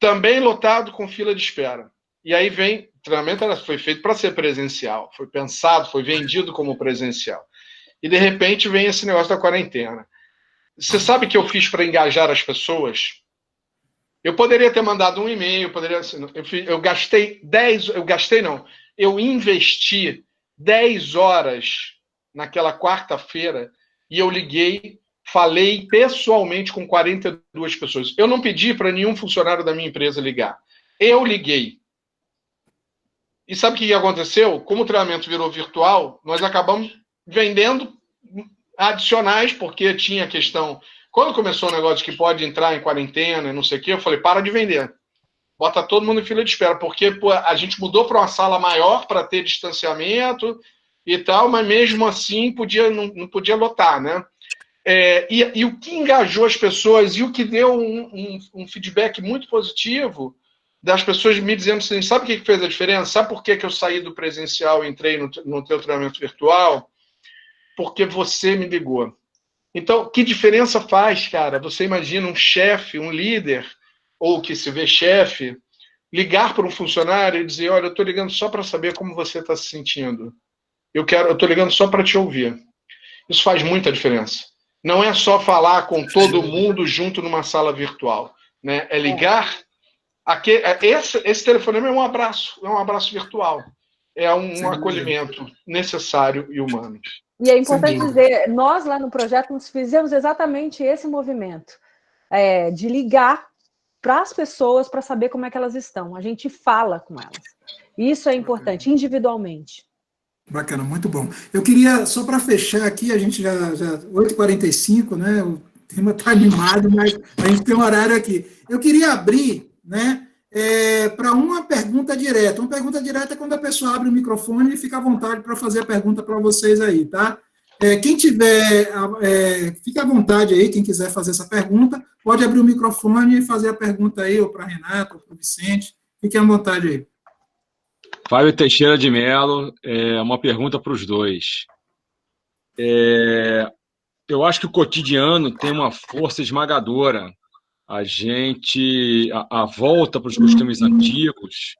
Também lotado, com fila de espera. E aí vem, o treinamento foi feito para ser presencial, foi pensado, foi vendido como presencial. E, de repente, vem esse negócio da quarentena. Você sabe o que eu fiz para engajar as pessoas? Eu poderia ter mandado um e-mail, eu investi 10 horas naquela quarta-feira e eu liguei, falei pessoalmente com 42 pessoas. Eu não pedi para nenhum funcionário da minha empresa ligar. Eu liguei. E sabe o que aconteceu? Como o treinamento virou virtual, nós acabamos vendendo adicionais, porque tinha a questão... Quando começou o negócio que pode entrar em quarentena e não sei o quê, eu falei, para de vender. Bota todo mundo em fila de espera, porque a gente mudou para uma sala maior para ter distanciamento e tal, mas mesmo assim não podia lotar, né? E o que engajou as pessoas e o que deu um feedback muito positivo das pessoas me dizendo assim, sabe o que fez a diferença? Sabe por que eu saí do presencial e entrei no teu treinamento virtual? Porque você me ligou. Então, que diferença faz, cara? Você imagina um chefe, um líder, ou que se vê chefe, ligar para um funcionário e dizer, olha, eu estou ligando só para saber como você está se sentindo. Eu estou ligando só para te ouvir. Isso faz muita diferença. Não é só falar com todo mundo junto numa sala virtual, né? É ligar. Esse telefonema é um abraço virtual. É um acolhimento necessário e humano. E é importante dizer, nós lá no projeto nós fizemos exatamente esse movimento, de ligar para as pessoas para saber como é que elas estão. A gente fala com elas. Isso é importante, individualmente. Bacana, muito bom. Eu queria, só para fechar aqui, a gente já 8h45, né? O tema está animado, mas a gente tem um horário aqui. Eu queria abrir, né, para uma pergunta direta. Uma pergunta direta é quando a pessoa abre o microfone e fica à vontade para fazer a pergunta para vocês aí, tá? Quem tiver, fica à vontade aí, quem quiser fazer essa pergunta, pode abrir o microfone e fazer a pergunta aí, ou para a Renata, ou para o Vicente. Fiquem à vontade aí. Fábio Teixeira de Mello, uma pergunta para os dois. Eu acho que o cotidiano tem uma força esmagadora. A volta para os costumes antigos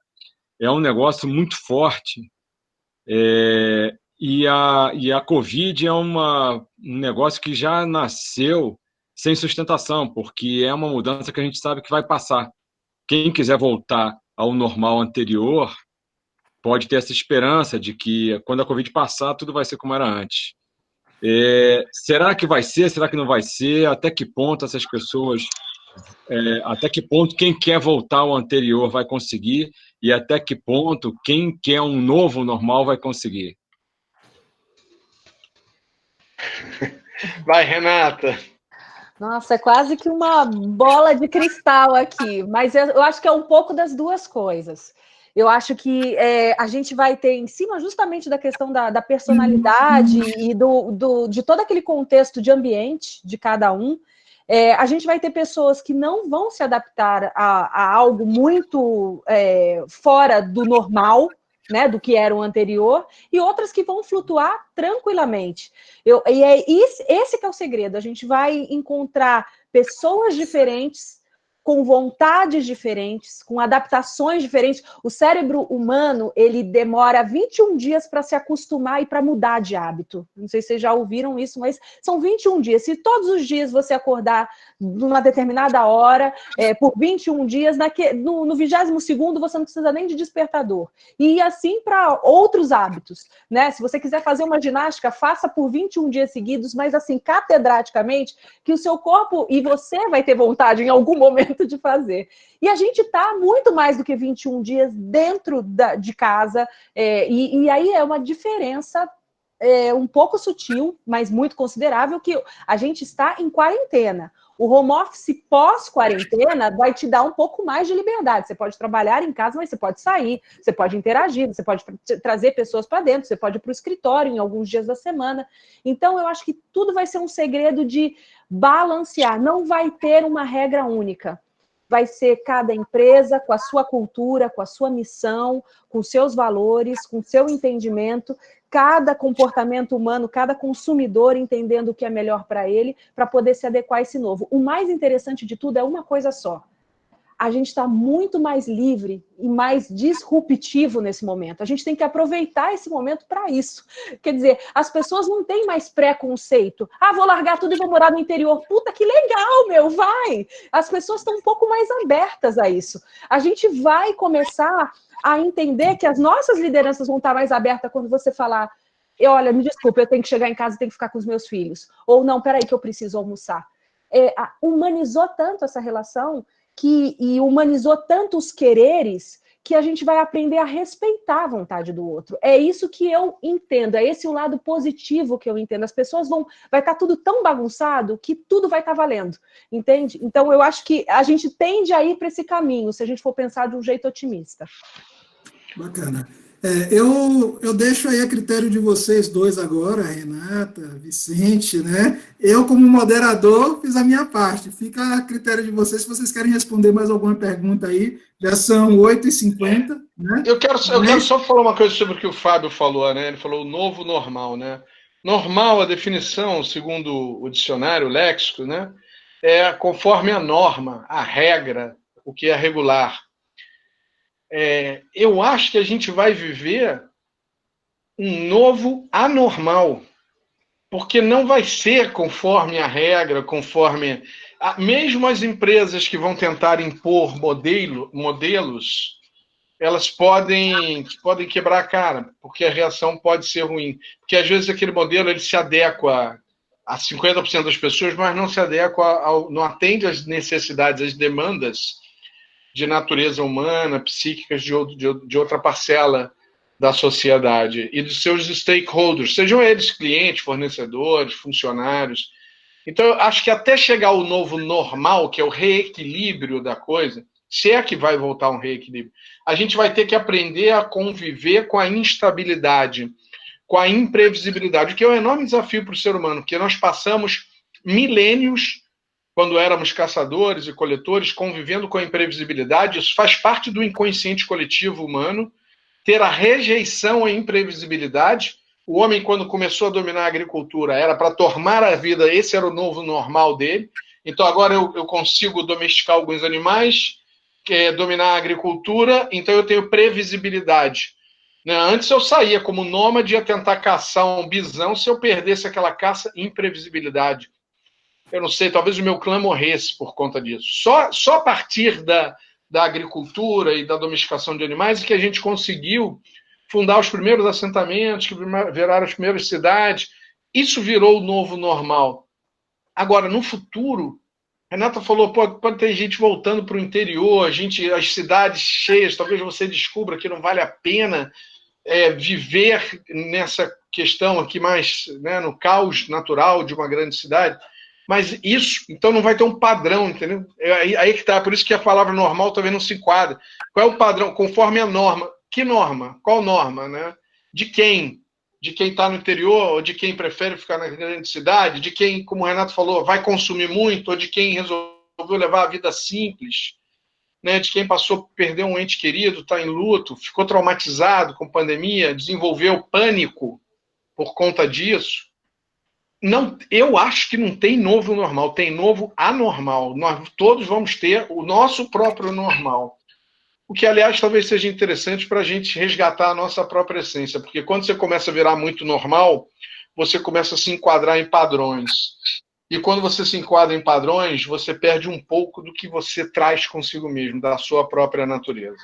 é um negócio muito forte. E a Covid é um negócio que já nasceu sem sustentação, porque é uma mudança que a gente sabe que vai passar. Quem quiser voltar ao normal anterior pode ter essa esperança de que, quando a Covid passar, tudo vai ser como era antes. Será que vai ser? Será que não vai ser? Até que ponto essas pessoas... até que ponto quem quer voltar ao anterior vai conseguir? E até que ponto quem quer um novo normal vai conseguir? Vai, Renata. Nossa, é quase que uma bola de cristal aqui, mas eu acho que é um pouco das duas coisas. Eu acho que a gente vai ter, em cima justamente da questão da personalidade e de todo aquele contexto de ambiente de cada um, a gente vai ter pessoas que não vão se adaptar a algo muito fora do normal, né, do que era o anterior, e outras que vão flutuar tranquilamente. E esse que é o segredo, a gente vai encontrar pessoas diferentes, com vontades diferentes, com adaptações diferentes. O cérebro humano, ele demora 21 dias para se acostumar e para mudar de hábito. Não sei se vocês já ouviram isso, mas são 21 dias. Se todos os dias você acordar numa determinada hora, por 21 dias, no 22º você não precisa nem de despertador. E assim para outros hábitos, né? Se você quiser fazer uma ginástica, faça por 21 dias seguidos, mas assim, catedraticamente, que o seu corpo e você vai ter vontade em algum momento de fazer. E a gente está muito mais do que 21 dias dentro de casa, e aí é uma diferença um pouco sutil, mas muito considerável, que a gente está em quarentena. O home office pós-quarentena vai te dar um pouco mais de liberdade. Você pode trabalhar em casa, mas você pode sair, você pode interagir, você pode trazer pessoas para dentro, você pode ir para o escritório em alguns dias da semana. Então, eu acho que tudo vai ser um segredo de balancear. Não vai ter uma regra única. Vai ser cada empresa com a sua cultura, com a sua missão, com seus valores, com seu entendimento, cada comportamento humano, cada consumidor entendendo o que é melhor para ele, para poder se adequar a esse novo. O mais interessante de tudo é uma coisa só. A gente está muito mais livre e mais disruptivo nesse momento. A gente tem que aproveitar esse momento para isso. Quer dizer, as pessoas não têm mais preconceito. Vou largar tudo e vou morar no interior. Puta, que legal, meu, vai! As pessoas estão um pouco mais abertas a isso. A gente vai começar a entender que as nossas lideranças vão estar mais abertas quando você falar: olha, me desculpe, eu tenho que chegar em casa e tenho que ficar com os meus filhos. Ou não, peraí que eu preciso almoçar. Humanizou tanto essa relação e humanizou tanto os quereres que a gente vai aprender a respeitar a vontade do outro. É isso que eu entendo, é esse o lado positivo que eu entendo. As pessoas vai estar tudo tão bagunçado que tudo vai estar valendo, entende? Então, eu acho que a gente tende a ir para esse caminho, se a gente for pensar de um jeito otimista. Bacana. Eu deixo aí a critério de vocês dois agora, Renata, Vicente, né? Eu, como moderador, fiz a minha parte. Fica a critério de vocês, se vocês querem responder mais alguma pergunta aí. Já são 8h50, né? Eu quero só falar uma coisa sobre o que o Fábio falou, né? Ele falou o novo normal, né? Normal, a definição, segundo o dicionário, o léxico, né? É conforme a norma, a regra, o que é regular. Eu acho que a gente vai viver um novo anormal, porque não vai ser conforme a regra, conforme... Mesmo as empresas que vão tentar impor modelos, elas podem quebrar a cara, porque a reação pode ser ruim. Porque, às vezes, aquele modelo ele se adequa a 50% das pessoas, mas não se adequa, não atende às necessidades, às demandas de natureza humana, psíquicas de outra parcela da sociedade e dos seus stakeholders, sejam eles clientes, fornecedores, funcionários. Então, eu acho que até chegar ao novo normal, que é o reequilíbrio da coisa, se é que vai voltar um reequilíbrio, a gente vai ter que aprender a conviver com a instabilidade, com a imprevisibilidade, o que é um enorme desafio para o ser humano, porque nós passamos milênios, quando éramos caçadores e coletores, convivendo com a imprevisibilidade. Isso faz parte do inconsciente coletivo humano, ter a rejeição à imprevisibilidade. O homem, quando começou a dominar a agricultura, era para tornar a vida, esse era o novo normal dele. Então, agora eu consigo domesticar alguns animais, dominar a agricultura, então eu tenho previsibilidade. Antes eu saía como nômade, ia tentar caçar um bisão, se eu perdesse aquela caça, imprevisibilidade. Eu não sei, talvez o meu clã morresse por conta disso. Só a partir da agricultura e da domesticação de animais que a gente conseguiu fundar os primeiros assentamentos, que viraram as primeiras cidades. Isso virou o novo normal. Agora, no futuro, Renata falou, pode ter gente voltando para o interior, as cidades cheias, talvez você descubra que não vale a pena viver nessa questão aqui mais, né, no caos natural de uma grande cidade. Mas isso, então, não vai ter um padrão, entendeu? Aí que está, por isso que a palavra normal também não se enquadra. Qual é o padrão? Conforme a norma. Que norma? Qual norma, né? De quem? De quem está no interior, ou de quem prefere ficar na grande cidade, de quem, como o Renato falou, vai consumir muito, ou de quem resolveu levar a vida simples, né? De quem passou por perder um ente querido, está em luto, ficou traumatizado com pandemia, desenvolveu pânico por conta disso. Não, eu acho que não tem novo normal, tem novo anormal. Nós todos vamos ter o nosso próprio normal. O que, aliás, talvez seja interessante para a gente resgatar a nossa própria essência, porque quando você começa a virar muito normal, você começa a se enquadrar em padrões. E quando você se enquadra em padrões, você perde um pouco do que você traz consigo mesmo, da sua própria natureza.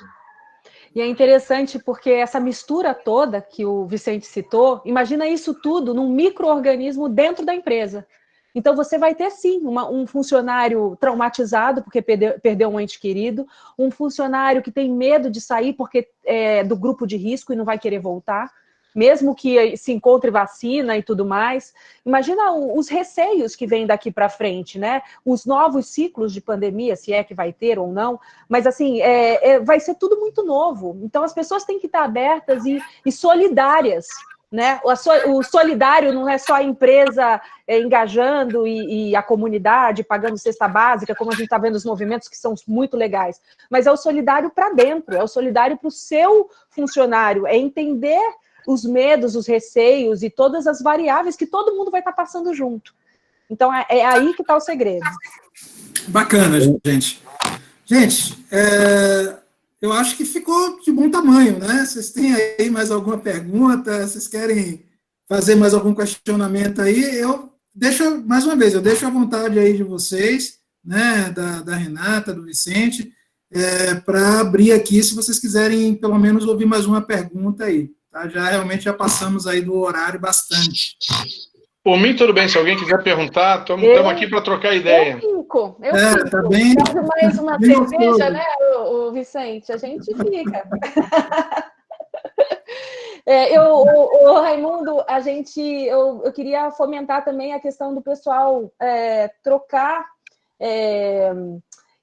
E é interessante porque essa mistura toda que o Vicente citou, imagina isso tudo num micro-organismo dentro da empresa. Então, você vai ter, sim, um funcionário traumatizado porque perdeu um ente querido, um funcionário que tem medo de sair porque é do grupo de risco e não vai querer voltar, mesmo que se encontre vacina e tudo mais. Imagina os receios que vêm daqui para frente, né? Os novos ciclos de pandemia, se é que vai ter ou não, mas assim, vai ser tudo muito novo. Então, as pessoas têm que estar abertas e solidárias, né? O solidário não é só a empresa engajando e a comunidade pagando cesta básica, como a gente está vendo os movimentos que são muito legais, mas é o solidário para dentro, é o solidário para o seu funcionário, é entender os medos, os receios e todas as variáveis que todo mundo vai estar passando junto. Então, é aí que está o segredo. Bacana, gente. Gente, eu acho que ficou de bom tamanho, né? Vocês têm aí mais alguma pergunta? Vocês querem fazer mais algum questionamento aí? Eu deixo, mais uma vez, eu deixo à vontade aí de vocês, né? Da Renata, do Vicente, para abrir aqui, se vocês quiserem pelo menos ouvir mais uma pergunta aí. Tá? Realmente já passamos aí do horário bastante. Por mim, tudo bem. Se alguém quiser perguntar, estamos aqui para trocar ideia. Eu fico. Tá bem. Mais uma cerveja, né, o Vicente? A gente fica. O Raimundo, eu queria fomentar também a questão do pessoal trocar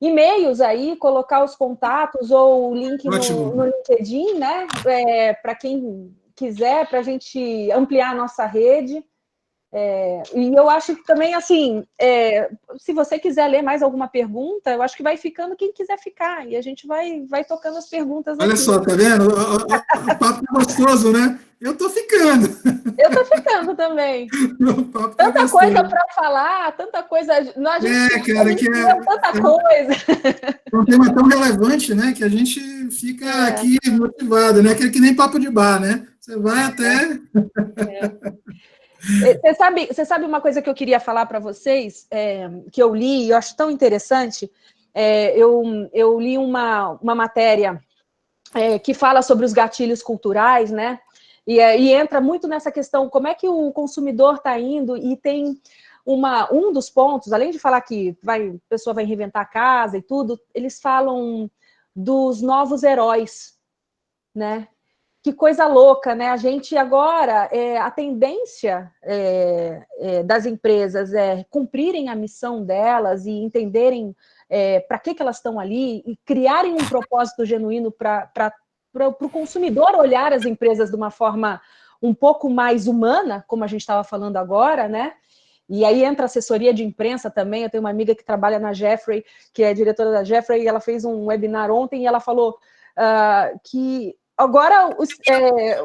e-mails aí, colocar os contatos ou o link no LinkedIn, né? Para quem quiser, para a gente ampliar a nossa rede. E eu acho que também, assim, se você quiser ler mais alguma pergunta, eu acho que vai ficando quem quiser ficar, e a gente vai tocando as perguntas aqui. Olha só, tá vendo? O papo é gostoso, né? Eu tô ficando. Eu tô ficando também. Tanta coisa para falar, tanta coisa. A gente tanta coisa. É um tema tão relevante, né? Que a gente fica aqui motivado, né? Que nem papo de bar, né? Você vai até. Você sabe uma coisa que eu queria falar para vocês, que eu li, e eu acho tão interessante. Eu li uma matéria que fala sobre os gatilhos culturais, né? E entra muito nessa questão, como é que o consumidor está indo, e tem um dos pontos, além de falar que a pessoa vai reinventar a casa e tudo, eles falam dos novos heróis, né? Que coisa louca, né? A gente agora, a tendência das empresas é cumprirem a missão delas e entenderem para que elas estão ali e criarem um propósito genuíno para o consumidor olhar as empresas de uma forma um pouco mais humana, como a gente estava falando agora, né? E aí entra a assessoria de imprensa também. Eu tenho uma amiga que trabalha na Jeffrey, que é diretora da Jeffrey, e ela fez um webinar ontem e ela falou que agora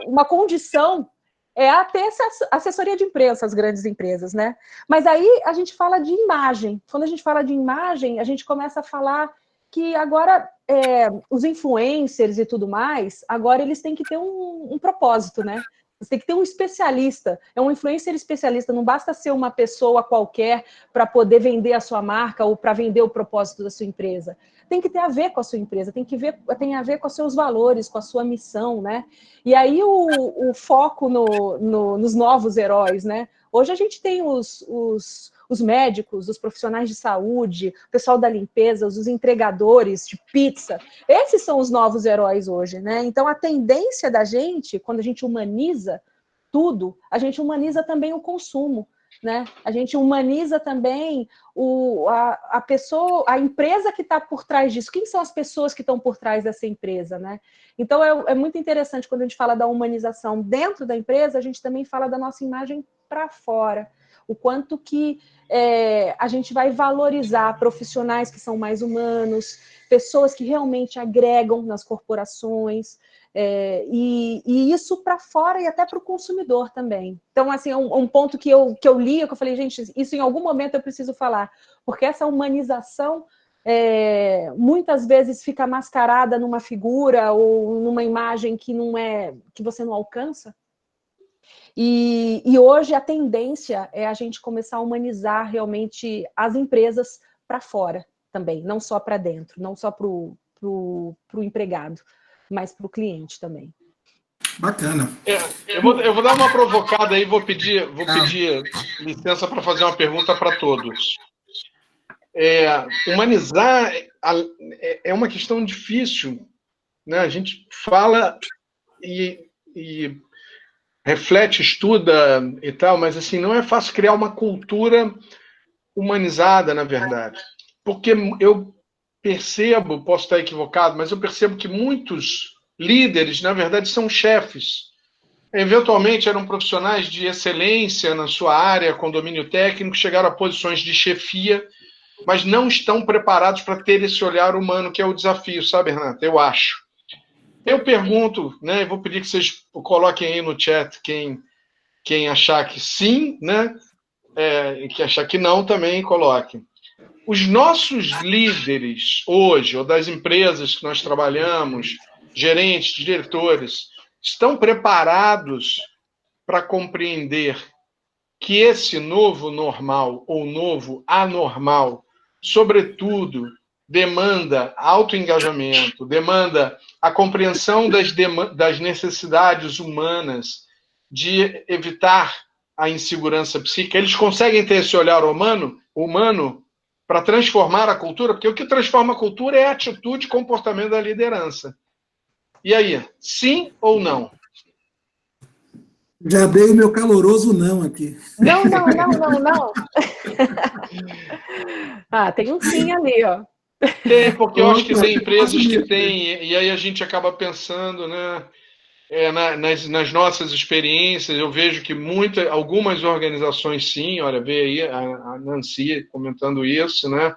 uma condição é ter essa assessoria de imprensa às grandes empresas, né? Mas aí a gente fala de imagem. Quando a gente fala de imagem, a gente começa a falar que agora os influencers e tudo mais, agora eles têm que ter um propósito, né? Você tem que ter um especialista, um influencer especialista, não basta ser uma pessoa qualquer para poder vender a sua marca ou para vender o propósito da sua empresa. Tem que ter a ver com a sua empresa, tem a ver com os seus valores, com a sua missão, né? E aí o foco nos novos heróis, né? Hoje a gente tem os médicos, os profissionais de saúde, o pessoal da limpeza, os entregadores de pizza. Esses são os novos heróis hoje, né? Então, a tendência da gente, quando a gente humaniza tudo, a gente humaniza também o consumo, né? A gente humaniza também a pessoa, a empresa que está por trás disso. Quem são as pessoas que estão por trás dessa empresa, né? Então, é muito interessante quando a gente fala da humanização dentro da empresa, a gente também fala da nossa imagem para fora. O quanto que a gente vai valorizar profissionais que são mais humanos, pessoas que realmente agregam nas corporações, e isso para fora e até para o consumidor também. Então, assim, um ponto que eu li, que eu falei, gente, isso em algum momento eu preciso falar, porque essa humanização muitas vezes fica mascarada numa figura ou numa imagem que que você não alcança. E hoje a tendência é a gente começar a humanizar realmente as empresas para fora também, não só para dentro, não só para o empregado, mas para o cliente também. Bacana. Eu vou dar uma provocada aí, vou pedir licença para fazer uma pergunta para todos. Humanizar é uma questão difícil, né? A gente fala e reflete, estuda e tal, mas assim, não é fácil criar uma cultura humanizada, na verdade. Porque eu percebo, posso estar equivocado, mas eu percebo que muitos líderes, na verdade, são chefes. Eventualmente eram profissionais de excelência na sua área, com domínio técnico, chegaram a posições de chefia, mas não estão preparados para ter esse olhar humano, que é o desafio, sabe, Renata? Eu acho. Eu pergunto, né, vou pedir que vocês coloquem aí no chat quem achar que sim, né, e quem achar que não também coloquem. Os nossos líderes hoje, ou das empresas que nós trabalhamos, gerentes, diretores, estão preparados para compreender que esse novo normal ou novo anormal, sobretudo, demanda autoengajamento, demanda a compreensão das necessidades humanas, de evitar a insegurança psíquica. Eles conseguem ter esse olhar humano para transformar a cultura, porque o que transforma a cultura é a atitude e comportamento da liderança. E aí, sim ou não? Já dei o meu caloroso não aqui. Não. Tem um sim ali, ó. Tem, porque eu acho que tem empresas que têm, e aí a gente acaba pensando, né, nas nossas experiências. Eu vejo que algumas organizações sim, olha, vê aí a Nancy comentando isso, né?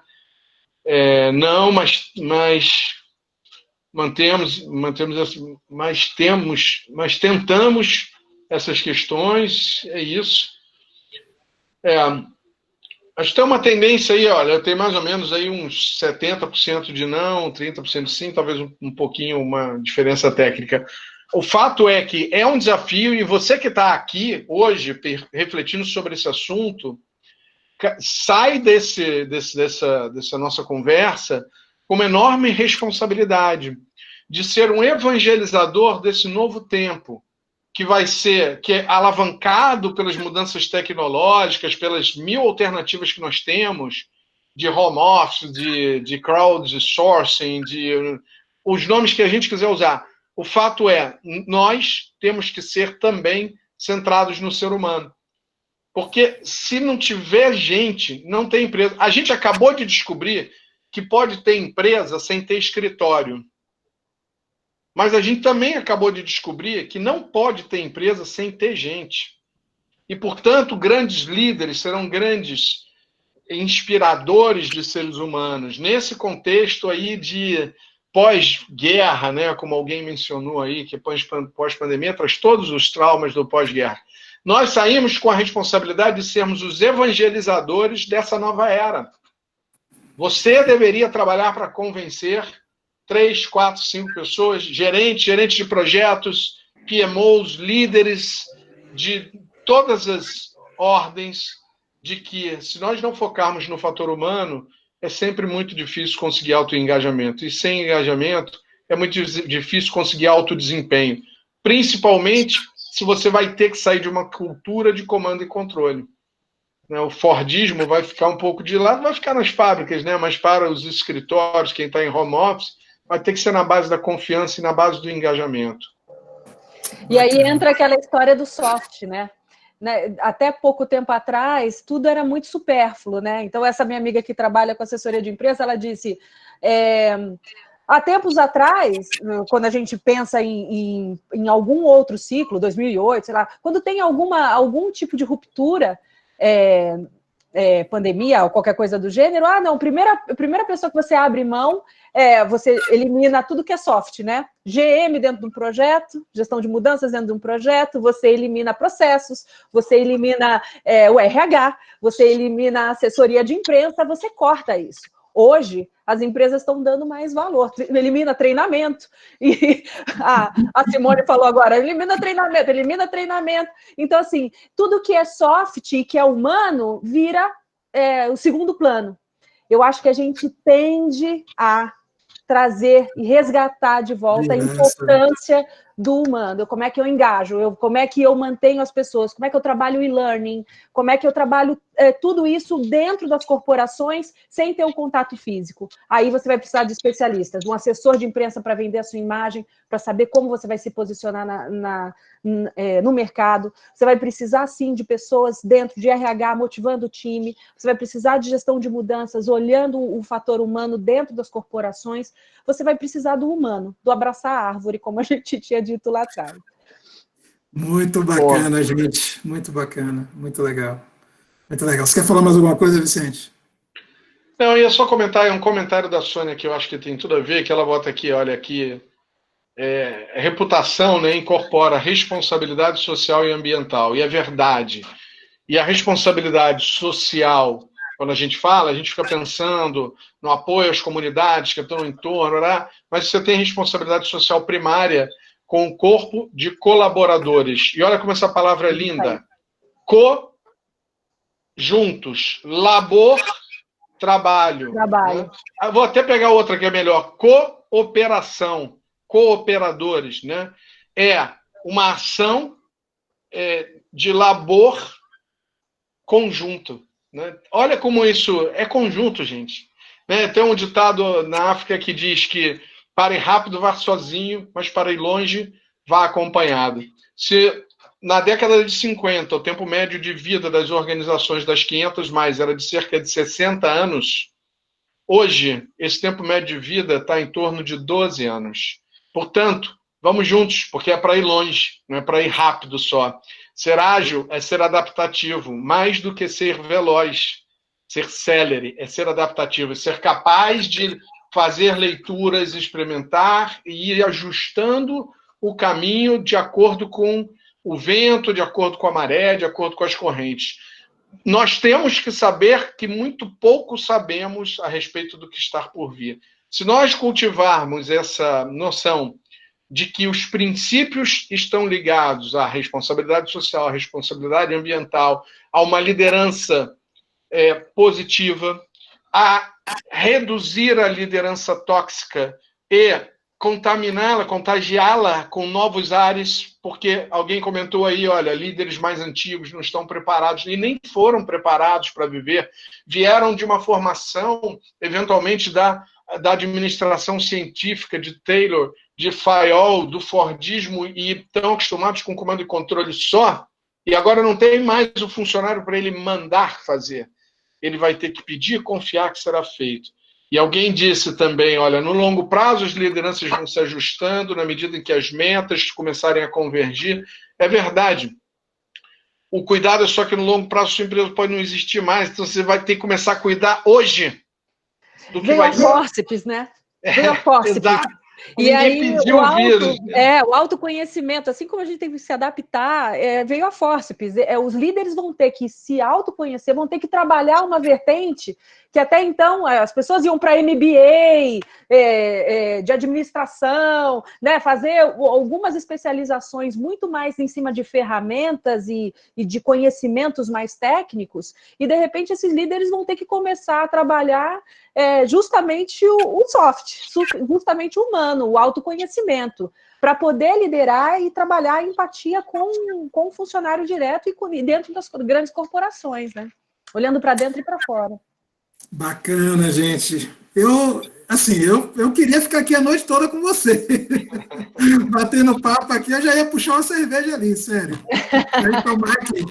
Não, mas tentamos essas questões, é isso. Acho que tem uma tendência aí, olha, tem mais ou menos aí uns 70% de não, 30% de sim, talvez um pouquinho uma diferença técnica. O fato é que é um desafio, e você que está aqui hoje refletindo sobre esse assunto, sai dessa nossa conversa com uma enorme responsabilidade de ser um evangelizador desse novo tempo, que é alavancado pelas mudanças tecnológicas, pelas 1000 alternativas que nós temos, de home office, de crowdsourcing, os nomes que a gente quiser usar. O fato é, nós temos que ser também centrados no ser humano. Porque se não tiver gente, não tem empresa. A gente acabou de descobrir que pode ter empresa sem ter escritório. Mas a gente também acabou de descobrir que não pode ter empresa sem ter gente. E, portanto, grandes líderes serão grandes inspiradores de seres humanos. Nesse contexto aí de pós-guerra, né, como alguém mencionou aí, que pós-pandemia traz todos os traumas do pós-guerra. Nós saímos com a responsabilidade de sermos os evangelizadores dessa nova era. Você deveria trabalhar para convencer 3, 4, 5 pessoas, gerentes de projetos, PMOs, líderes de todas as ordens, de que se nós não focarmos no fator humano, é sempre muito difícil conseguir autoengajamento. E sem engajamento, é muito difícil conseguir autodesempenho. Principalmente se você vai ter que sair de uma cultura de comando e controle. O Fordismo vai ficar um pouco de lado, vai ficar nas fábricas, né? Mas para os escritórios, quem está em home office, vai ter que ser na base da confiança e na base do engajamento. E aí entra aquela história do soft, né? Até pouco tempo atrás, tudo era muito supérfluo, né? Então, essa minha amiga que trabalha com assessoria de imprensa, ela disse... há tempos atrás, quando a gente pensa em algum outro ciclo, 2008, sei lá, quando tem algum tipo de ruptura, pandemia ou qualquer coisa do gênero, não, a primeira pessoa que você abre mão, você elimina tudo que é soft, né? GM dentro de um projeto, gestão de mudanças dentro de um projeto, você elimina processos, você elimina o RH, você elimina a assessoria de imprensa, você corta isso. Hoje, as empresas estão dando mais valor, elimina treinamento, e a Simone falou agora, elimina treinamento. Então, assim, tudo que é soft e que é humano vira o segundo plano. Eu acho que a gente tende a trazer e resgatar de volta a importância do humano. Como é que eu engajo? Como é que eu mantenho as pessoas? Como é que eu trabalho o e-learning? Como é que eu trabalho tudo isso dentro das corporações sem ter um contato físico? Aí você vai precisar de especialistas, um assessor de imprensa para vender a sua imagem, para saber como você vai se posicionar no mercado. Você vai precisar, sim, de pessoas dentro de RH, motivando o time. Você vai precisar de gestão de mudanças, olhando o fator humano dentro das corporações. Você vai precisar do humano, do abraçar a árvore, como a gente tinha dito lá atrás. Muito bacana, gente. Muito bacana. Muito legal. Muito legal. Você quer falar mais alguma coisa, Vicente? Não, eu ia só comentar, um comentário da Sônia que eu acho que tem tudo a ver, que ela bota aqui, olha aqui, reputação, né, incorpora responsabilidade social e ambiental, e é verdade. E a responsabilidade social, quando a gente fala, a gente fica pensando no apoio às comunidades que estão no entorno, né? Mas você tem responsabilidade social primária com um corpo de colaboradores. E olha como essa palavra é linda. Juntos, labor, trabalho. Né? Vou até pegar outra que é melhor. Cooperação, cooperadores. Né? É uma ação de labor conjunto. Né? Olha como isso é conjunto, gente. Né? Tem um ditado na África que diz que para ir rápido, vá sozinho, mas para ir longe, vá acompanhado. Se na década de 50, o tempo médio de vida das organizações das 500 mais era de cerca de 60 anos, hoje, esse tempo médio de vida está em torno de 12 anos. Portanto, vamos juntos, porque é para ir longe, não é para ir rápido só. Ser ágil é ser adaptativo, mais do que ser veloz. Ser célere é ser adaptativo, é ser capaz de fazer leituras, experimentar e ir ajustando o caminho de acordo com o vento, de acordo com a maré, de acordo com as correntes. Nós temos que saber que muito pouco sabemos a respeito do que está por vir. Se nós cultivarmos essa noção de que os princípios estão ligados à responsabilidade social, à responsabilidade ambiental, a uma liderança positiva, a reduzir a liderança tóxica e contaminá-la, contagiá-la com novos ares, porque alguém comentou aí, olha, líderes mais antigos não estão preparados e nem foram preparados para viver, vieram de uma formação, eventualmente, da administração científica de Taylor, de Fayol, do Fordismo, e estão acostumados com comando e controle só, e agora não tem mais o funcionário para ele mandar fazer. Ele vai ter que pedir e confiar que será feito. E alguém disse também, olha, no longo prazo as lideranças vão se ajustando na medida em que as metas começarem a convergir. É verdade. O cuidado é só que no longo prazo sua empresa pode não existir mais, então você vai ter que começar a cuidar hoje do que Veio vai a fórceps, né? Veio a fórceps. Exato. E Ninguém aí, pediu o vírus. o autoconhecimento, assim como a gente tem que se adaptar, veio a fórceps. Os líderes vão ter que se autoconhecer, vão ter que trabalhar uma vertente que até então as pessoas iam para MBA, de administração, né, fazer algumas especializações muito mais em cima de ferramentas e de conhecimentos mais técnicos, e de repente esses líderes vão ter que começar a trabalhar justamente o soft, justamente o humano, o autoconhecimento, para poder liderar e trabalhar a empatia com o funcionário direto e dentro das grandes corporações, né? Olhando para dentro e para fora. Bacana, gente. Eu queria ficar aqui a noite toda com você. Batendo papo aqui, eu já ia puxar uma cerveja ali, sério. Já tomar aqui.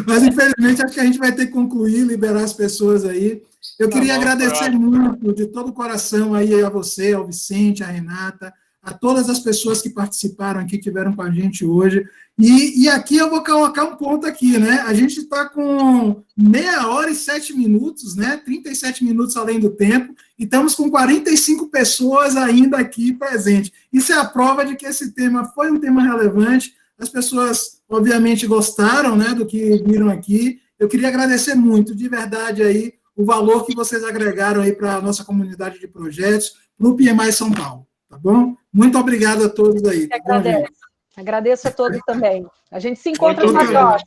Mas, infelizmente, acho que a gente vai ter que concluir, liberar as pessoas aí. Eu queria agradecer muito, de todo o coração, aí a você, ao Vicente, a Renata, a todas as pessoas que participaram aqui, que estiveram com a gente hoje. E aqui eu vou colocar um ponto aqui, né? A gente está com 1h07, né? 37 minutos além do tempo, e estamos com 45 pessoas ainda aqui presentes. Isso é a prova de que esse tema foi um tema relevante. As pessoas, obviamente, gostaram, né, do que viram aqui. Eu queria agradecer muito, de verdade, aí, o valor que vocês agregaram aí para a nossa comunidade de projetos, para o PMI São Paulo, tá bom? Muito obrigado a todos aí. Tá bom, gente? Agradeço a todos também. A gente se encontra na próxima.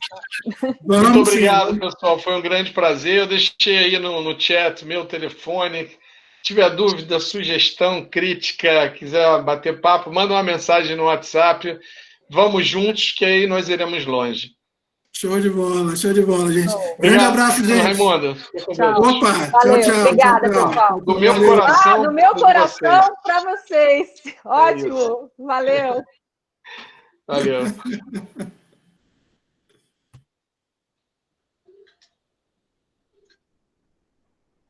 Muito obrigado, pessoal. Foi um grande prazer. Eu deixei aí no chat meu telefone. Se tiver dúvida, sugestão, crítica, quiser bater papo, manda uma mensagem no WhatsApp. Vamos juntos, que aí nós iremos longe. Show de bola, gente. Grande abraço, gente. Raimundo. Tchau. Opa, valeu, tchau. Obrigada, pessoal. Do meu coração. Do meu coração para vocês. Ótimo. Valeu. Valeu.